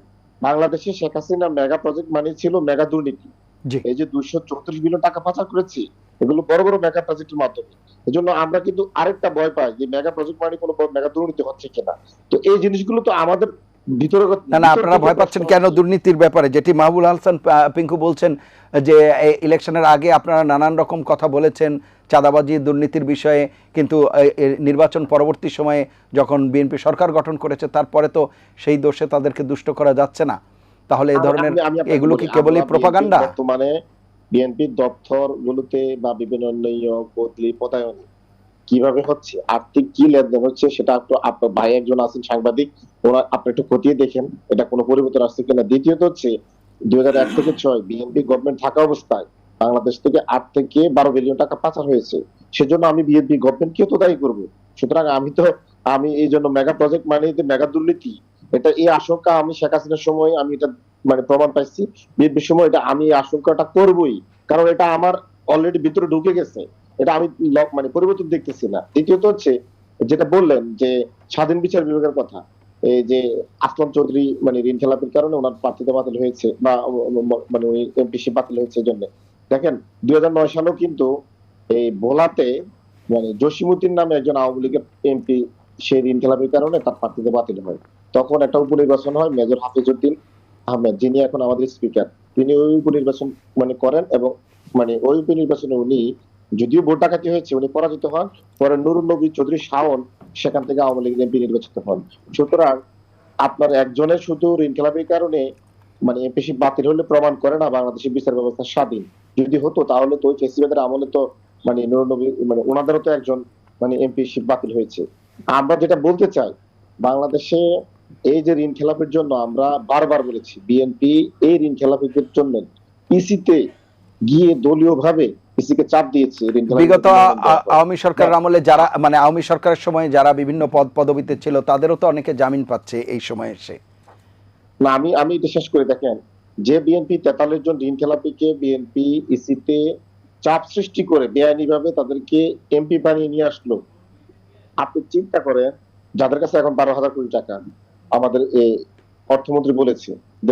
বাংলাদেশে শেখ হাসিনা মেগা প্রজেক্ট মানে ছিল মেগা দুর্নীতি। জি, এই যে 234 বিলিয়ন টাকা পাচার করেছি, এগুলো বড় বড় মেগা প্রজেক্টের মাধ্যমে। এজন্য আমরা কিন্তু আরেকটা ভয় পাই যে মেগা প্রজেক্ট মানে কোনো মেগা দুর্নীতি হচ্ছে কিনা। তো এই জিনিসগুলো তো আমাদের ভিতরে না আপনারা ভয় পাচ্ছেন কেন দুর্নীতির ব্যাপারে? যেটি মাহবুবুল হাসান পিঙ্কু বলছেন যে ইলেকশনের আগে আপনারা নানান রকম কথা বলেছেন চাঁদাবাজি দুর্নীতির বিষয়ে, কিন্তু নির্বাচন পরবর্তী সময়ে যখন বিএনপি সরকার গঠন করেছে তারপরে তো সেই দোষে তাদেরকে দুষ্ট করা যাচ্ছে না। তাহলে এই ধরনের এগুলো কি কেবলই প্রোপাগান্ডা? বর্তমানে বিএনপির দপ্তর গুলোতে বা বিভিন্ন নিয়োগ বদলি পদায়ন কিভাবে হচ্ছে, আর্থিক কি লেনদেন হচ্ছে, সেটা একটু আপনার ভাই একজন আছেন সাংবাদিক, ওরা আপনি একটু খতিয়ে দেখেন এটা কোনো পরিবর্তন আসছে কিনা। দ্বিতীয়ত হচ্ছে 2001 থেকে 6 বিএনপি গভর্নমেন্ট থাকা অবস্থায় বাংলাদেশ থেকে 8 থেকে 12 বিলিয়ন টাকা পাচার হয়েছে। সেজন্য আমি বিএনপি গভর্নমেন্টকে তো দায়ী করবো। সুতরাং আমি এই জন্য মেগা প্রজেক্ট মানে মেগা দুর্নীতি, এটা এই আশঙ্কা আমি শেখ হাসিনার সময় আমি এটা মানে প্রমাণ পাইছি, বিএনপির সময় এটা আমি এই আশঙ্কাটা করবই, কারণ এটা আমার অলরেডি ভিতরে ঢুকে গেছে, এটা আমি মানে পরিবর্তন দেখতেছি না। দ্বিতীয়ত হচ্ছে যেটা বললেন যে স্বাধীন বিচার বিভাগের কথা, এই যে আসলাম চৌধুরী মানে ঋণ খেলাপির কারণে ওনার প্রার্থিতা বাতিল হয়েছে বা মানে ওই এমপিসি বাতিল হয়েছে জন্য। দেখেন 2009 সালেও কিন্তু এই ভোলাতে মানে জসিমউদ্দিন নামে একজন আওয়ামী লীগের এমপি সেই ঋণ খেলাপির কারণে তার প্রার্থিতা বাতিল হয়। তখন একটা উপনির্বাচন হয়, মেজর হাফিজউদ্দিন আহমেদ যিনি এখন আমাদের স্পিকার, তিনি ওই উপনির্বাচন মানে করেন এবং মানে ওই উপনির্বাচনে উনি যদিও ভোট ডাকাতি হয়েছে উনি পরাজিত হন। পরে নুরুল নবী চৌধুরী শাওন সেখান থেকে আওয়ামী লীগের এমপি নির্বাচিত হন। সুতরাং আপনার একজনের শুধু ঋণ খেলাপির কারণে মানে এমপিসি বাতিল হলে প্রমাণ করে না বাংলাদেশের বিচার ব্যবস্থা স্বাধীন। যদি হতো তাহলে তো ওই ফেসিবাদের আমলে তো মানে নুরুল নবী মানে ওনাদেরও তো একজন মানে এমপিসি বাতিল হয়েছে। আমরা যেটা বলতে চাই, বাংলাদেশে এই যে ঋণ খেলাপির জন্য আমরা বারবার বলেছি বিএনপি এই ঋণ খেলাপিদের জন্য ইসিতে গিয়ে দলীয় ভাবে ইসিকে চাপ দিয়েছে। বিগত আওয়ামী সরকারের আমলে যারা মানে আওয়ামী সরকারের সময় যারা বিভিন্ন পদ পদবিতে ছিল তাদেরও তো অনেকে জামিন পাচ্ছে এই সময় এসে। না আমি এটা শেষ করে দেখেন, যে বিএনপি 43 জন ঋণ খেলাপিকে বিএনপি ইসিতে চাপ সৃষ্টি করে বেআইনি ভাবে তাদেরকে এমপি বানিয়ে নিয়ে আসলো। আপনি চিন্তা করেন যাদের কাছে এখন 12,000 কোটি টাকা, আমাদের অর্থমন্ত্রী বলেছে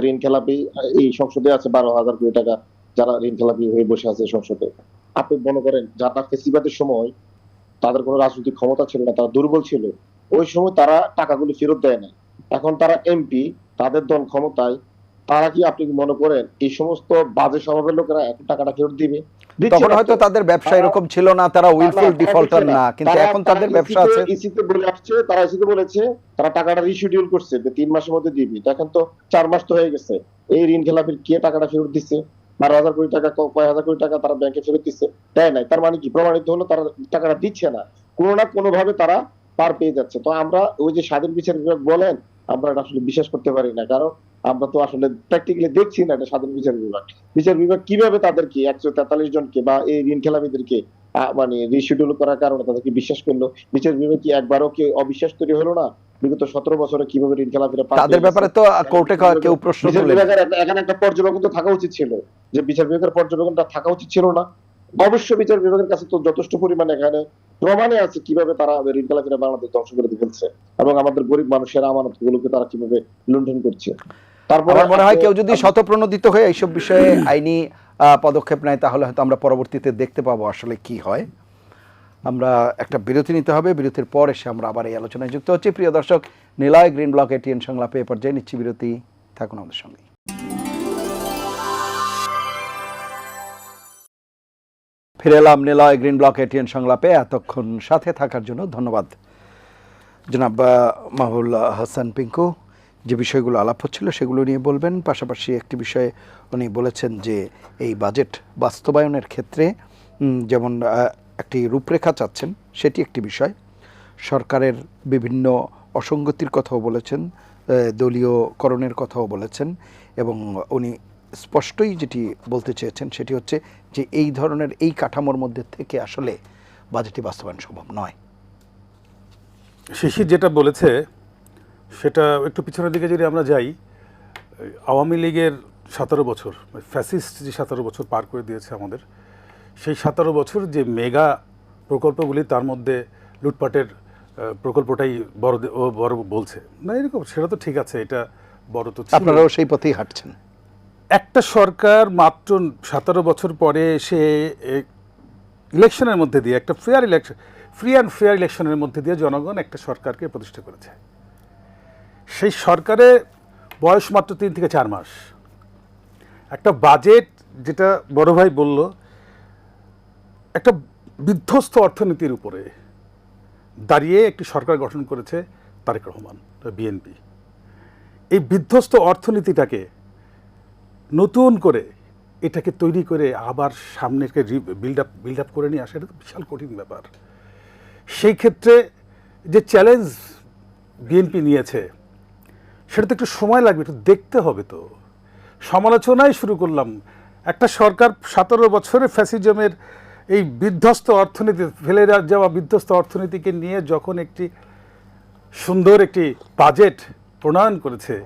ঋণ খেলাপি এই সংসদে আছে 12,000 কোটি টাকা, যারা ঋণ খেলাপি হয়ে বসে আছে সংসদে। আপনি মনে করেন যারা ফেসিবাদের সময় তাদের কোনো রাজনৈতিক ক্ষমতা ছিল না, তারা দুর্বল ছিল, ওই সময় তারা টাকাগুলি ফেরত দেয় না। এখন তারা এমপি, তাদের দল ক্ষমতায়, তারা কি আপনি মনে করেন এই সমস্ত বাজে স্বভাবের লোকেরা এখন টাকাটা ফেরত দিবে? তখন হয়তো তাদের ব্যবসা এরকম ছিল না, তারা উইলফুল ডিফল্টার না, কিন্তু এখন তাদের ব্যবসা আছে। ইসিতে বলে আসছে, তারা ইসিতে বলেছে তারা টাকাটা রিশিডিউল করছে যে 3 মাসের মধ্যে দিবি। এখন তো 4 মাস তো হয়ে গেছে। এই ঋণ খেলাপির কে টাকাটা ফেরত দিচ্ছে? 12,000 কোটি টাকা, কয় হাজার কোটি টাকা তারা ব্যাংকে ফেরত দিচ্ছে, দেয় নাই। তার মানে কি প্রমাণিত হলো তারা টাকাটা দিচ্ছে না, কোনো না কোনো ভাবে তারা পার পেয়ে যাচ্ছে। তো আমরা ওই যে স্বাধীন বিচার বিভাগ বলেন, আমরা এটা আসলে বিশ্বাস করতে পারি না, কারণ আমরা তো আসলে প্র্যাকটিক্যালি দেখছি না এটা স্বাধীন বিচার বিভাগ। বিচার বিভাগ কিভাবে তাদেরকে 143 জনকে বা এই ঋণ খেলাপিদেরকে মানে রিশিডিউল করার কারণে তাদেরকে বিশ্বাস করলো? বিচার বিভাগ কি একবারও কি অবিশ্বাস তৈরি হলো না? বিগত 17 বছরে কিভাবে ঋণ খেলাপিরা তাদের ব্যাপারে তো কোর্টে কেউ প্রশ্ন তুলে। এখানে একটা পর্যবেক্ষণ তো থাকা উচিত ছিল, যে বিচার বিভাগের পর্যবেক্ষণটা থাকা উচিত ছিল না? অবশ্য বিচার বিভাগের কাছে তো যথেষ্ট পরিমাণে এখানে প্রমাণে আছে কিভাবে তারা ঋণ খেলাপিরা বাংলাদেশ ধ্বংস করে ফেলছে এবং আমাদের গরিব মানুষের আমানত গুলোকে তারা কিভাবে লুণ্ঠন করছে। তারপর আমার মনে হয় কেউ যদি শতপ্রণোদিত হয়ে এইসব বিষয়ে আইনি পদক্ষেপ নেয় তাহলে হয়তো আমরা পরবর্তীতে দেখতে পাবো আসলে কি হয়। আমরা একটা বিরতি নিতে হবে, বিরতির পর এসে আমরা আবার এই আলোচনায় যুক্ত হচ্ছি। প্রিয় দর্শক, নিলয় গ্রিন ব্লক এটিএন সংলাপে এ পর্যায়ে নিচ্ছি বিরতি, থাকুন আমাদের সঙ্গে। ফিরে এলাম নিলয় গ্রিন ব্লক এটিএন সংলাপে। এতক্ষণ সাথে থাকার জন্য ধন্যবাদ। জনাব মাহবুবুল হাসান পিঙ্কু, যে বিষয়গুলো আলাপ হচ্ছিল সেগুলো নিয়ে বলবেন, পাশাপাশি একটি বিষয়ে উনি বলেছেন যে এই বাজেট বাস্তবায়নের ক্ষেত্রে যেমন একটি রূপরেখা চাচ্ছেন, সেটি একটি বিষয়। সরকারের বিভিন্ন অসঙ্গতির কথাও বলেছেন, দলীয়করণের কথাও বলেছেন, এবং উনি স্পষ্টই যেটি বলতে চেয়েছেন সেটি হচ্ছে যে এই ধরনের এই কাঠামোর মধ্যে থেকে আসলে বাজেটটি বাস্তবায়ন সম্ভব নয়। শিশির যেটা বলেছে সেটা একটু পিছনের দিকে যদি আমরা যাই, আওয়ামী লীগের 17 বছর, ফ্যাসিস্ট যে 17 বছর পার করে দিয়েছে আমাদের, সেই 17 বছর যে মেগা প্রকল্পগুলি, তার মধ্যে লুটপাটের প্রকল্পটাই বড় বলছে না, এরকম সেটা তো ঠিক আছে, এটা বড় তো ছিল। আপনারাও সেই পথেই হাঁটছেন। একটা সরকার মাত্র 17 বছর পরে এসে ইলেকশনের মধ্যে দিয়ে, একটা fair election, free and fair ইলেকশনের মধ্যে দিয়ে জনগণ একটা সরকারকে প্রতিষ্ঠা করেছে। সেই সরকারের বয়স মাত্র 3 থেকে 4 মাস। একটা বাজেট, যেটা বড় ভাই বলল, একটা বিধ্বস্ত অর্থনীতির উপরে দাঁড়িয়ে একটি সরকার গঠন করেছে তারেক রহমান, বিএনপি। এই বিধ্বস্ত অর্থনীতিটাকে নতুন করে এটাকে তৈরি করে আবার সামনেকে বিল্ড আপ করে নিয়ে আসা, এটা তো বিশাল কঠিন ব্যাপার। সেই ক্ষেত্রে যে চ্যালেঞ্জ বিএনপি নিয়েছে সেটা তো একটু সময় লাগবে, একটু দেখতে হবে। তো সমালোচনাই শুরু করলাম। একটা সরকার 17 বছরে ফ্যাসিজমের এই বিধ্বস্ত অর্থনীতি, ফেলে যাওয়া বিধ্বস্ত অর্থনীতিকে নিয়ে যখন একটি সুন্দর একটি বাজেট প্রণয়ন করেছে,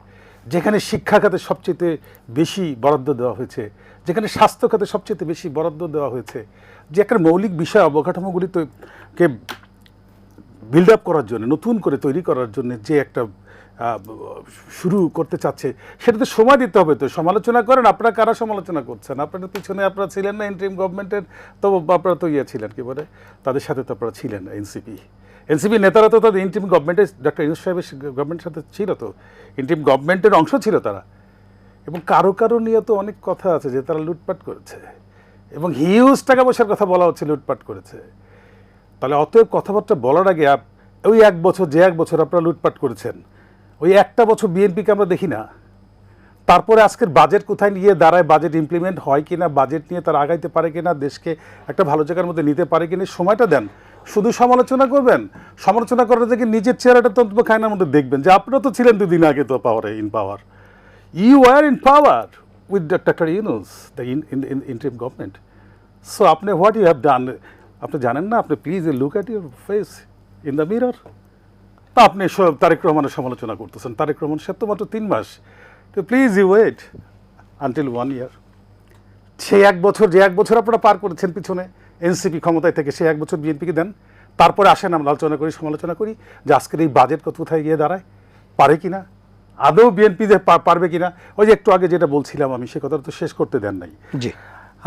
যেখানে শিক্ষা খাতে সবচেয়ে বেশি বরাদ্দ দেওয়া হয়েছে, যেখানে স্বাস্থ্য খাতে সবচেয়ে বেশি বরাদ্দ দেওয়া হয়েছে, যে একটা মৌলিক বিষয় অবকাঠামোগুলিকে বিল্ড আপ করার জন্য, নতুন করে তৈরি করার জন্য যে একটা শুরু করতে চাচ্ছে, সেটাতে সময় দিতে হবে। তো সমালোচনা করেন, আপনারা কারা সমালোচনা করছেন? আপনাদের পিছনে আপনারা ছিলেন না ইন্টারিম গভর্নমেন্টের? তো আপনারা তো ছিলেন, কি বলে, তাদের সাথে তো আপনারা ছিলেন। এনসিপি নেতারা তো তাদের ইন্টারিম গভর্নমেন্টের, ডক্টর ইউনূস সাহেবের গভর্নমেন্টের সাথে ছিল, তো ইন্টারিম গভর্নমেন্টের অংশ ছিল তারা। এবং কারো কারো নিয়ে তো অনেক কথা আছে যে তারা লুটপাট করেছে, এবং হিউজ টাকা পয়সার কথা বলা হচ্ছে লুটপাট করেছে। তাহলে অতএব কথাবার্তা বলার আগে ওই এক বছর আপনারা লুটপাট করেছেন, ওই একটা বছর বিএনপিকে আমরা দেখি না। তারপরে আজকের বাজেট কোথায় নিয়ে দাঁড়ায়, বাজেট ইমপ্লিমেন্ট হয় কিনা, বাজেট নিয়ে তারা আগাইতে পারে কিনা, দেশকে একটা ভালো জায়গার মধ্যে নিতে পারে কিনা, সময়টা দেন। শুধু সমালোচনা করবেন, সমালোচনা করার থেকে নিজের চেহারাটা তন্ত্র খায়নার মধ্যে দেখবেন যে আপনারা তো ছিলেন 2 দিন আগে তো পাওয়ারে, in power. You are in power with doctor Yunus, the interim government. So আপনি হোয়াট ইউ হ্যাভ ডান, আপনি জানেন না? আপনি please look at your face in the mirror. তা আপনি তারেক রহমানের সমালোচনা করতেছেন। তারেক রহমান সে তো মাত্র 3 মাস। তো প্লিজ ইউ ওয়েট আনটিল 1 ইয়ার। সেই যে এক বছর আপনারা পার করেছেন পিছনে এনসিপি ক্ষমতায় থেকে, সেই 1 বছর বিএনপিকে দেন। তারপরে আসেন আমরা আলোচনা করি, সমালোচনা করি যে আজকের এই বাজেট কোথায় গিয়ে দাঁড়ায়, পারে কিনা, আদৌ বিএনপি পারবে কিনা। ওই যে একটু আগে যেটা বলছিলাম আমি, সে কথাটা তো শেষ করতে দেন নাই। জি,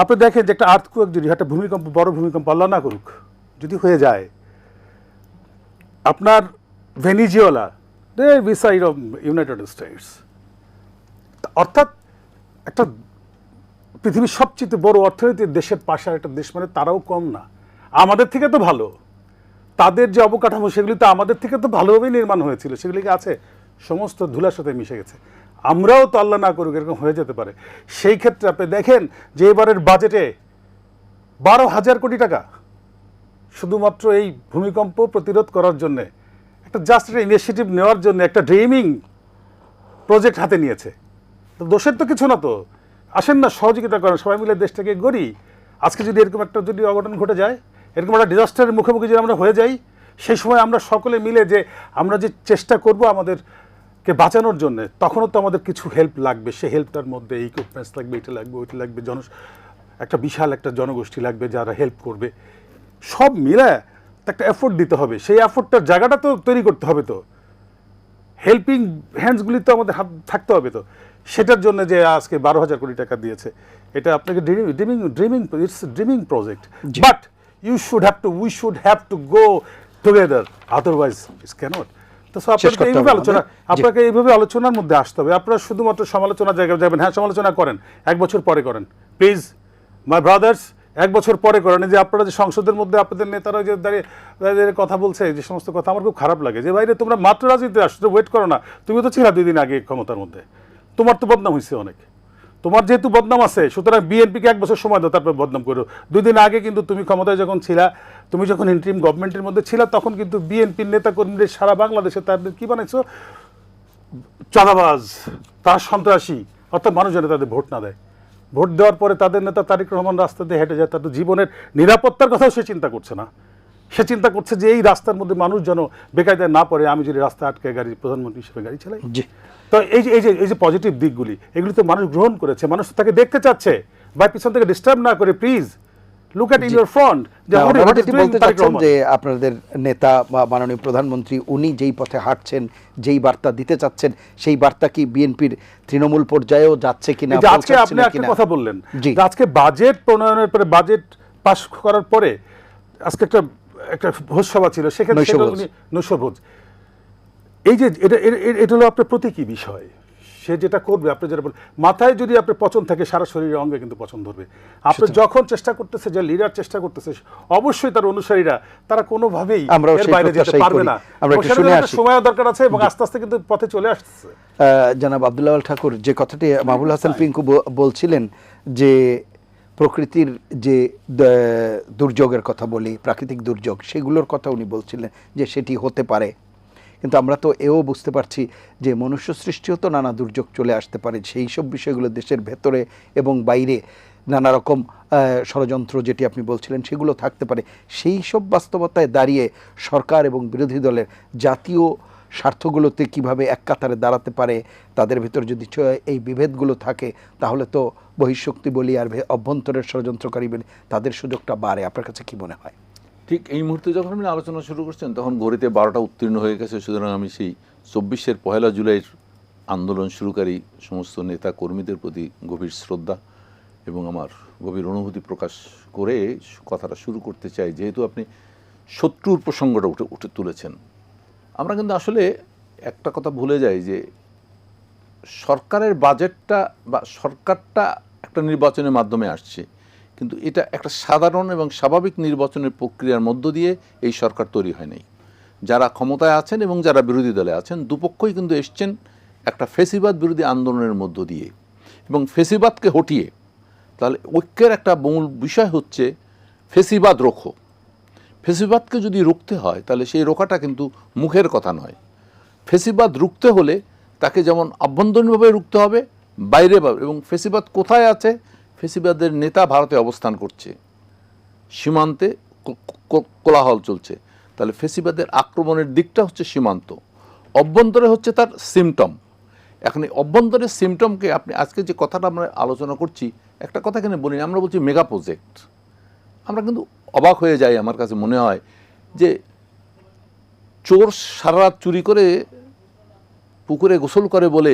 আপনি দেখেন যে একটা আর্থকুয়েক, যদি একটা ভূমিকম্প, বড় ভূমিকম্প আল্লাহ না করুক যদি হয়ে যায়, আপনার Venezuela beside of United states, অর্থাৎ একটা পৃথিবীর সবচেয়ে বড় অর্থনীতির দেশের পাশে একটা দেশ, মানে তারাও কম না, আমাদের থেকে তো ভালো। তাদের যে অবকাঠামো সেগুলি তো আমাদের থেকে তো ভালোভাবেই নির্মাণ হয়েছিল, সেগুলিকে আছে সমস্ত ধুলার সাথে মিশে গেছে। আমরাও তো আল্লাহ না করুক এরকম হয়ে যেতে পারে। সেই ক্ষেত্রে আপনি দেখেন যে এবারের বাজেটে 12,000 কোটি টাকা শুধুমাত্র এই ভূমিকম্প প্রতিরোধ করার জন্যে, একটা জাস্ট একটা ইনিশিয়েটিভ নেওয়ার জন্য, একটা ড্রিমিং প্রজেক্ট হাতে নিয়েছে। তো দোষের তো কিছু না, তো আসেন না সহযোগিতা করেন, সবাই মিলে দেশটাকে গড়ি। আজকে যদি এরকম একটা যদি অঘটন ঘটে যায়, এরকম একটা ডিজাস্টারের মুখোমুখি যদি আমরা হয়ে যাই, সেই সময় আমরা সকলে মিলে যে আমরা যে চেষ্টা করব আমাদেরকে বাঁচানোর জন্য, তখনও তো আমাদের কিছু হেল্প লাগবে। সেই হেল্পটার মধ্যে ইকুইপমেন্টস লাগবে, এটা লাগবে, ওইটা লাগবে, একটা বিশাল একটা জনগোষ্ঠী লাগবে যারা হেল্প করবে। সব মিলে একটা এফোর্ট দিতে হবে, সেই এফোর্টটার জায়গাটা তো তৈরি করতে হবে। তো হেল্পিং হ্যান্ডসগুলি তো আমাদের থাকতে হবে। তো সেটার জন্য যে আজকে 12,000 কোটি টাকা দিয়েছে, এটা আপনাকে dreaming project, but we should have to go together, otherwise it's can't. তো আপনাকে এইভাবে আলোচনার মধ্যে আসতে হবে। আপনারা শুধুমাত্র সমালোচনার জায়গায় যাবেন, হ্যাঁ সমালোচনা করেন, 1 বছর পরে করেন প্লিজ। মাই ব্রাদার্স, 1 বছর পরে করেন। যে আপনারা যে সংসদের মধ্যে আপনাদের নেতারা যে দাঁড়িয়ে কথা বলছে, যে সমস্ত কথা আমার খুব খারাপ লাগে, যে বাইরে তোমরা মাত্র রাজনীতিতে আসছো, ওয়েট করো না, তুমি তো ছিলা 2 দিন আগে ক্ষমতার মধ্যে, তোমার তো বদনাম হয়েছে অনেক, তোমার যেহেতু বদনাম আছে সুতরাং বিএনপিকে 1 বছর সময় দাও, তারপর বদনাম করো। 2 দিন আগে কিন্তু তুমি ক্ষমতায় যখন ছিলা, তুমি যখন ইন্টারিম গভর্নমেন্টের মধ্যে ছিলা, তখন কিন্তু বিএনপির নেতাকর্মীদের সারা বাংলাদেশে তাদের কি বানাইছো, চাঁদাবাজ, তার সন্ত্রাসী, অর্থাৎ মানুষ যেন তাদের ভোট না দেয়। ভোট দেওয়ার পরে তাদের নেতা তারেক রহমান রাস্তা দিয়ে হেঁটে যায়, তার জীবনের নিরাপত্তার কথাও সে চিন্তা করছে না। সে চিন্তা করছে যে এই রাস্তার মধ্যে মানুষ যেন বেকায়দায় না পড়ে, আমি যদি রাস্তা আটকে গাড়ি প্রধানমন্ত্রী হিসেবে গাড়ি চালাই। জি, তো এই যে পজিটিভ দিকগুলি, এগুলি তো মানুষ গ্রহণ করেছে, মানুষ তো তাকে দেখতে চাচ্ছে, বা পিছন থেকে ডিস্টার্ব না করে please look at in your front. বলতে চাচ্ছেন যে আপনাদের নেতা বা মাননীয় প্রধানমন্ত্রী উনি যেই পথে হাঁটছেন, যেই বার্তা দিতে চাচ্ছেন, সেই বার্তা কি বিএনপির তৃণমূল পর্যায়েও যাচ্ছে কিনা? আজকে আপনি একটা কথা বললেন, আজকে বাজেট প্রণয়নের পরে, বাজেট পাস করার পরে আজকে একটা ভোজ সভা ছিল, সেখানে নৈশভোজ। এই যে এটা হলো আপনার প্রতীকী বিষয়, সে যেটা করবে, আপনি যেটা মাথায় যদি আপনার পছন্দ থাকে, সারা শরীরের অঙ্গে কিন্তু পছন্দ ধরবে। আপনি যখন চেষ্টা করতেছে, যে লিডার চেষ্টা করতেছে, অবশ্যই তার অনুসারীরা তারা কোনোভাবেই এর বাইরে যেতে পারবে না। সময় দরকার আছে এবং আস্তে আস্তে কিন্তু পথে চলে আসছে। জনাব আব্দুল্লাহ আল ঠাকুর, যে কথাটি মাহবুবুল হাসান পিঙ্কু বলছিলেন, যে প্রকৃতির যে দুর্যোগের কথা বলি, প্রাকৃতিক দুর্যোগ, সেগুলোর কথা উনি বলছিলেন যে সেটি হতে পারে, কিন্তু আমরা তো এও বুঝতে পারছি যে মনুষ্য সৃষ্টিও তো নানা দুর্যোগ চলে আসতে পারে। সেই সব বিষয়গুলো দেশের ভেতরে এবং বাইরে নানা রকম ষড়যন্ত্র, যেটি আপনি বলছিলেন, সেগুলো থাকতে পারে। সেই সব বাস্তবতায় দাঁড়িয়ে সরকার এবং বিরোধী দলের জাতীয় স্বার্থগুলোতে কিভাবে এক কাতারে দাঁড়াতে পারে, তাদের ভিতর যদি এই বিভেদগুলো থাকে, তাহলে তো বহিঃশক্তি বলি আর অভ্যন্তরের ষড়যন্ত্রকারী বলি, তাদের সুযোগটা বাড়ে। আপনার কাছে কি মনে হয়? ঠিক এই মুহূর্তে যখন আপনি আলোচনা শুরু করছেন, তখন ঘড়িতে 12টা উত্তীর্ণ হয়ে গেছে। সুতরাং আমি সেই 24-এর 1 জুলাইয়ের আন্দোলন শুরুকারী সমস্ত নেতা কর্মীদের প্রতি গভীর শ্রদ্ধা এবং আমার গভীর অনুভূতি প্রকাশ করে কথাটা শুরু করতে চাই। যেহেতু আপনি শত্রুর প্রসঙ্গটা উঠে তুলেছেন, আমরা কিন্তু আসলে একটা কথা ভুলে যাই, যে সরকারের বাজেটটা বা সরকারটা একটা নির্বাচনের মাধ্যমে আসছে, কিন্তু এটা একটা সাধারণ এবং স্বাভাবিক নির্বাচনের প্রক্রিয়ার মধ্য দিয়ে এই সরকার তৈরি হয় নাই। যারা ক্ষমতায় আছেন এবং যারা বিরোধী দলে আছেন, দুপক্ষই কিন্তু এসছেন একটা ফেসিবাদ বিরোধী আন্দোলনের মধ্য দিয়ে, এবং ফেসিবাদকে হটিয়ে, তাহলে ঐক্যের একটা মূল বিষয় হচ্ছে ফেসিবাদ রোখো। ফেসিবাদকে যদি রুখতে হয়, তাহলে সেই রোখাটা কিন্তু মুখের কথা নয়। ফেসিবাদ রুখতে হলে তাকে যেমন আভ্যন্তরীণভাবে রুখতে হবে, বাইরে, এবং ফেসিবাদ কোথায় আছে? ফেসিবাদের নেতা ভারতে অবস্থান করছে, সীমান্তে কোলাহল চলছে। তাহলে ফেসিবাদের আক্রমণের দিকটা হচ্ছে সীমান্ত, অভ্যন্তরে হচ্ছে তার সিমটম। এখন এই অভ্যন্তরের সিমটমকে আপনি আজকে যে কথাটা আমরা আলোচনা করছি, একটা কথা এখানে বলি, আমরা বলছি মেগা প্রজেক্ট। আমরা কিন্তু অবাক হয়ে যাই, আমার কাছে মনে হয় যে চোর সারা রাত চুরি করে পুকুরে গোসল করে বলে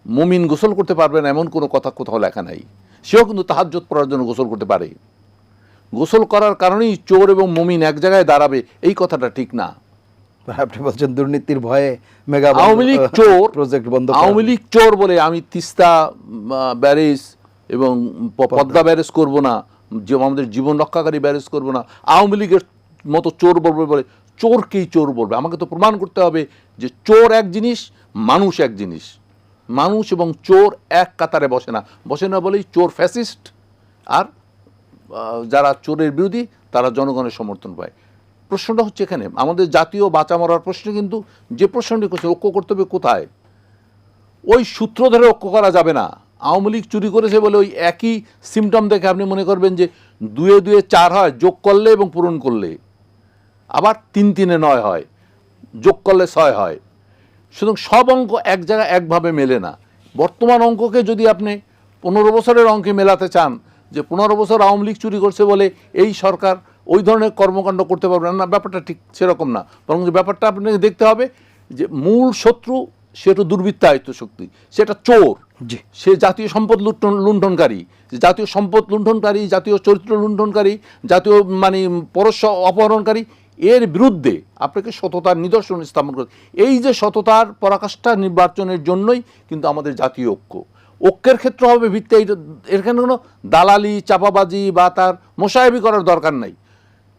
মুমিন গোসল করতে পারবে না, এমন কোনো কথা কোথাও লেখা নাই। সেও কিন্তু তাহাজ্জুদ পড়ার জন্য গোসল করতে পারে। গোসল করার কারণেই চোর এবং মুমিন এক জায়গায় দাঁড়াবে, এই কথাটা ঠিক না। আপনি বলছেন দুর্নীতির ভয়ে মেগা আওয়ামী লীগ চোর, প্রজেক্ট বন্ধ, আওয়ামী লীগ চোর বলে আমি তিস্তা ব্যারেজ এবং পদ্মা ব্যারেজ করব না, যে আমাদের জীবন রক্ষাকারী ব্যারেজ করব না, আওয়ামী লীগের মতো চোর বলবে বলে চোরকেই চোর বলবে। আমাকে তো প্রমাণ করতে হবে যে চোর এক জিনিস, মানুষ এক জিনিস। মানুষ এবং চোর এক কাতারে বসে না বলেই চোর ফ্যাসিস্ট, আর যারা চোরের বিরোধী তারা জনগণের সমর্থন পায়। প্রশ্নটা হচ্ছে এখানে আমাদের জাতীয় বাঁচা মরার প্রশ্ন, কিন্তু যে প্রশ্নটি করছে ঐক্য করতে হবে কোথায়? ওই সূত্র ধরে ঐক্য করা যাবে না। আওয়ামী লীগ চুরি করেছে বলে ওই একই সিমটম দেখে আপনি মনে করবেন যে 2 এ 2 4 হয়, যোগ করলে এবং পূরণ করলে, আবার 3 3 এ 9 হয়, যোগ করলে 6 হয়। সুতরাং সব অঙ্ক এক জায়গায় একভাবে মেলে না। বর্তমান অঙ্ককে যদি আপনি 15 বছরের অঙ্কে মেলাতে চান, যে 15 বছর আওয়ামী লীগ চুরি করছে বলে এই সরকার ওই ধরনের কর্মকাণ্ড করতে পারবে না, ব্যাপারটা ঠিক সেরকম না। বরং যে ব্যাপারটা আপনাকে দেখতে হবে যে মূল শত্রু সেটা দুর্বৃত্তায়িত শক্তি, সেটা চোর, সে জাতীয় সম্পদ লুণ্ঠনকারী, জাতীয় সম্পদ লুণ্ঠনকারী, জাতীয় চরিত্র লুণ্ঠনকারী, জাতীয় পরশ অপহরণকারী। এর বিরুদ্ধে আপনাকে সততার নিদর্শন স্থাপন করতে, এই যে সততার পরাকাষ্ঠা নির্বাচনের জন্যই কিন্তু আমাদের জাতীয় ঐক্য। ঐক্যের ক্ষেত্র হবে ভিত্তি। এখানে কোনো দালালি, চাপাবাজি বা তার মোসাহেবি করার দরকার নাই।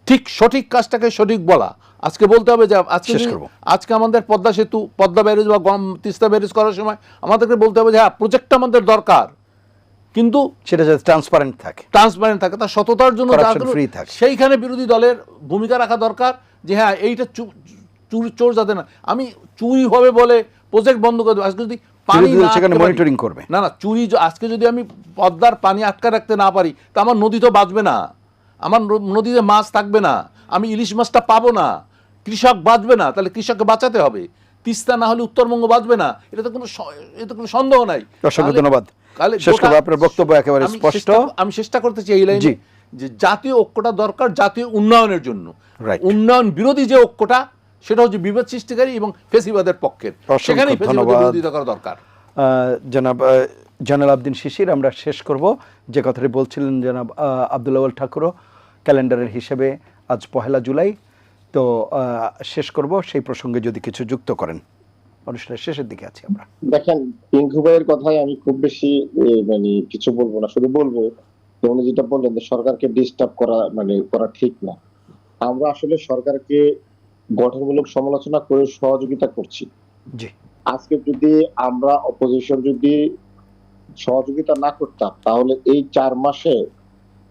ঠিক সঠিক কাজটাকে সঠিক বলা। আজকে বলতে হবে যে আজকে আমাদের পদ্মা সেতু, পদ্মা ব্যারেজ বা তিস্তা ব্যারেজ করার সময় আমাদেরকে বলতে হবে যে হ্যাঁ, প্রজেক্টটা আমাদের দরকার, কিন্তু সেটা যাতে ট্রান্সপারেন্ট থাকে, তার সততার জন্য সেইখানে বিরোধী দলের ভূমিকা রাখা দরকার যে হ্যাঁ, এইটা চোর যাতে না, আমি চুরি হবে বলে প্রজেক্ট বন্ধ করে দেবো। আজকে যদি পানি মনিটরিং করবে না, চুরি আজকে যদি আমি পদ্মার পানি আটকা রাখতে না পারি, তা আমার নদী তো বাঁচবে না, আমার নদীতে মাছ থাকবে না, আমি ইলিশ মাছটা পাবো না, কৃষক বাঁচবে না। তাহলে কৃষককে বাঁচাতে হবে। তিস্তা না হলে উত্তরবঙ্গ বাঁচবে না, এটা তো কোনো সন্দেহ নাই। অসংখ্য ধন্যবাদ। আপনার বক্তব্য একেবারে স্পষ্ট। আমি চেষ্টা করতে চাই এই লাইনে যে জাতীয় ঐক্যটা দরকার জাতীয় উন্নয়নের জন্য। উন্নয়ন বিরোধী যে ঐক্যটা, সেটা হচ্ছে বিভেদ সৃষ্টিকারী এবং ফেসিবাদের পক্ষের, সেখানেই ফেসিবাদের বিরোধিতা করা দরকার। জনাব জয়নাল আবদিন শিশির, আমরা শেষ করব যে কথাটি বলছিলেন জনাব আব্দুল আউয়াল ঠাকুরও, ক্যালেন্ডারের হিসেবে আজ 1 জুলাই। তো শেষ করব সেই প্রসঙ্গে যদি কিছু যুক্ত করেন। অনুষ্ঠানের শেষের দিকে আছি আমরা। দেখেন, পিঙ্কু ভাইয়ের কথায় আমি খুব বেশি মানে কিছু বলবো না, শুধু বলবো যে উনি যেটা বললেন যে সরকারকে ডিস্টার্ব করা ঠিক না। আমরা আসলে সরকারকে গঠনমূলক সমালোচনা করে সহযোগিতা করছি। জি, আজকে যদি আমরা অপোজিশন যদি সহযোগিতা না করতাম, তাহলে এই 4 মাসে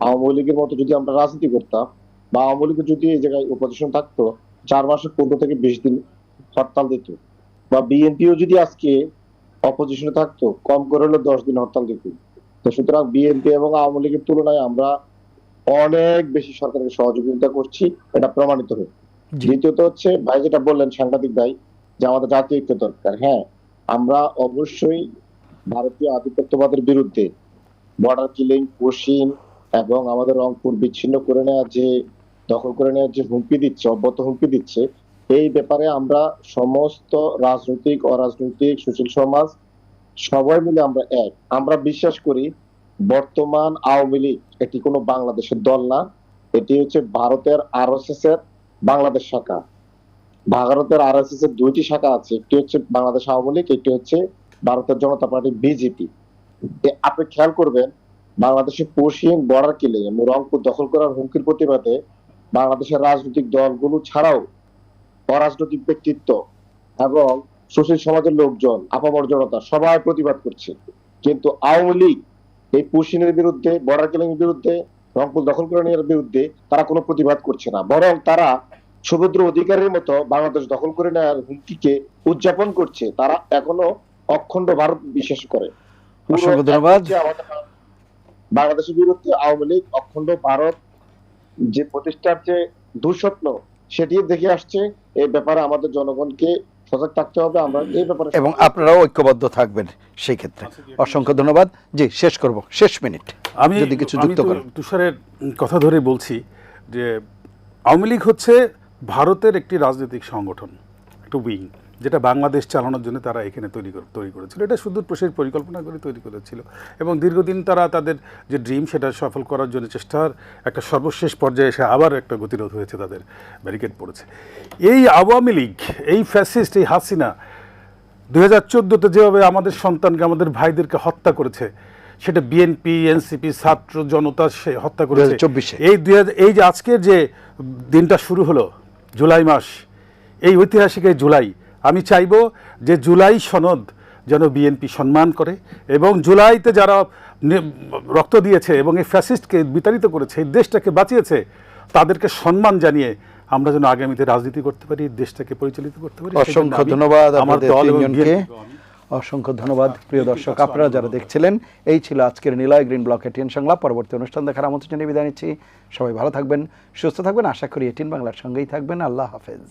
আওয়ামী লীগের মতো যদি আমরা রাজনীতি করতাম, বা আওয়ামী লীগের যদি এই জায়গায় অপোজিশন থাকতো, 4 মাসে 15 থেকে 20 দিন হরতাল দিত, বা বিএনপিও যদি আজকে অপোজিশনে থাকতো, কম করে হলো 10 দিন হরতাল দিত। তো সুতরাং বিএনপি এবং আওয়ামী লীগের তুলনায় আমরা অনেক বেশি সরকারকে সহযোগিতা করছি, এটা প্রমাণিত হয়। দ্বিতীয়ত হচ্ছে, ভাই যেটা বললেন, সাংবাদিক ভাই, যে আমাদের জাতীয় ঐক্য দরকার। হ্যাঁ, আমরা অবশ্যই ভারতীয় আধিপত্যবাদের বিরুদ্ধে বর্ডার কিলিং, পশ্চিম এবং আমাদের রংপুর বিচ্ছিন্ন করে নেওয়ার যে, দখল করে নেওয়ার যে হুমকি দিচ্ছে, অব্যাহত হুমকি দিচ্ছে, এই ব্যাপারে আমরা সমস্ত রাজনৈতিক, অরাজনৈতিক, সুশীল সমাজ সবাই মিলে আমরা এক। আমরা বিশ্বাস করি বর্তমান আওয়ামী লীগ এটি কোনো বাংলাদেশের দল না, এটি হচ্ছে ভারতের আরএসএস এর বাংলাদেশ শাখা। ভারতের আরএসএস এর 2টি শাখা আছে, একটি হচ্ছে বাংলাদেশ আওয়ামী লীগ, একটি হচ্ছে ভারতের জনতা পার্টি বিজেপি। আপনি খেয়াল করবেন, বাংলাদেশের পশ্চিম বর্ডার কিলিং এবং রংপুর দখল করার হুমকির প্রতিবাদে বাংলাদেশের রাজনৈতিক দলগুলো ছাড়াও অরাজনৈতিক ব্যক্তিত্ব এবং সুশীল সমাজের লোকজন, আপামর জনতা সবাই প্রতিবাদ করছে। কিন্তু আওয়ামী লীগ এই পশ্চিমের বিরুদ্ধে, বর্ডার কিলিং এর বিরুদ্ধে, রংপুর দখল করে নেওয়ার বিরুদ্ধে তারা কোনো প্রতিবাদ করছে না, বরং তারা শুভেন্দু অধিকারীর মতো বাংলাদেশ দখল করে নেওয়ার হুমকিকে উদযাপন করছে। তারা এখনো অখণ্ড ভারত বিশ্বাস করে। অসংখ্য ধন্যবাদ। বাংলাদেশের বিরুদ্ধে আওয়ামী লীগ অখণ্ড ভারত যে প্রতিষ্ঠার যে দুঃস্বপ্ন, সেটি দেখে আসছে। এই ব্যাপারে আমাদের জনগণকে সজাগ থাকতে হবে, আমরা এই ব্যাপারে, এবং আপনারাও ঐক্যবদ্ধ থাকবেন সেই ক্ষেত্রে। অসংখ্য ধন্যবাদ। জি, শেষ করব, শেষ মিনিট আমি যদি কিছু যুক্ত করেন। তুষারের কথা ধরে বলছি যে আওয়ামী লীগ হচ্ছে ভারতের একটি রাজনৈতিক সংগঠন, একটা উইং, যেটা বাংলাদেশ চালানোর জন্য তারা এখানে তৈরি করেছিল। এটা সুদূর প্রসারী পরিকল্পনা করে তৈরি করেছিল এবং দীর্ঘদিন তারা তাদের যে ড্রিম সেটা সফল করার জন্য চেষ্টার একটা সর্বশেষ পর্যায়ে এসে আবার একটা গতিরোধ হয়েছে, তাদের ব্যারিকেড পড়েছে। এই আওয়ামী লীগ, এই ফ্যাসিস্ট, এই হাসিনা 2014-তে যেভাবে আমাদের সন্তানকে, আমাদের ভাইদেরকে হত্যা করেছে, সেটা বিএনপি, এনসিপি, ছাত্র জনতা সে হত্যা করেছে। এই যে আজকের যে দিনটা শুরু হলো, জুলাই মাস, এই ঐতিহাসিক এই জুলাই, আমি চাইব যে জুলাই সনদ যেন বিএনপি সম্মান করে এবং জুলাইতে যারা রক্ত দিয়েছে এবং এই ফ্যাসিস্টকে বিতাড়িত করেছে, এই দেশটাকে বাঁচিয়েছে, তাদেরকে সম্মান জানিয়ে আমরা যেন আগামীতে রাজনীতি করতে পারি, দেশটাকে পরিচালিত করতে পারি। অসংখ্য ধন্যবাদ আমাদের তিনজনকে। অসংখ্য ধন্যবাদ প্রিয় দর্শক, আপনারা যারা দেখছিলেন। এই ছিল আজকের নিলয় গ্রিন ব্লক এটিএন সংলাপ। পরবর্তী অনুষ্ঠান দেখার আমন্ত্রণ জানিয়ে বিদায় নিচ্ছি। সবাই ভালো থাকবেন, সুস্থ থাকবেন, আশা করি এটিএন বাংলার সঙ্গেই থাকবেন। আল্লাহ হাফেজ।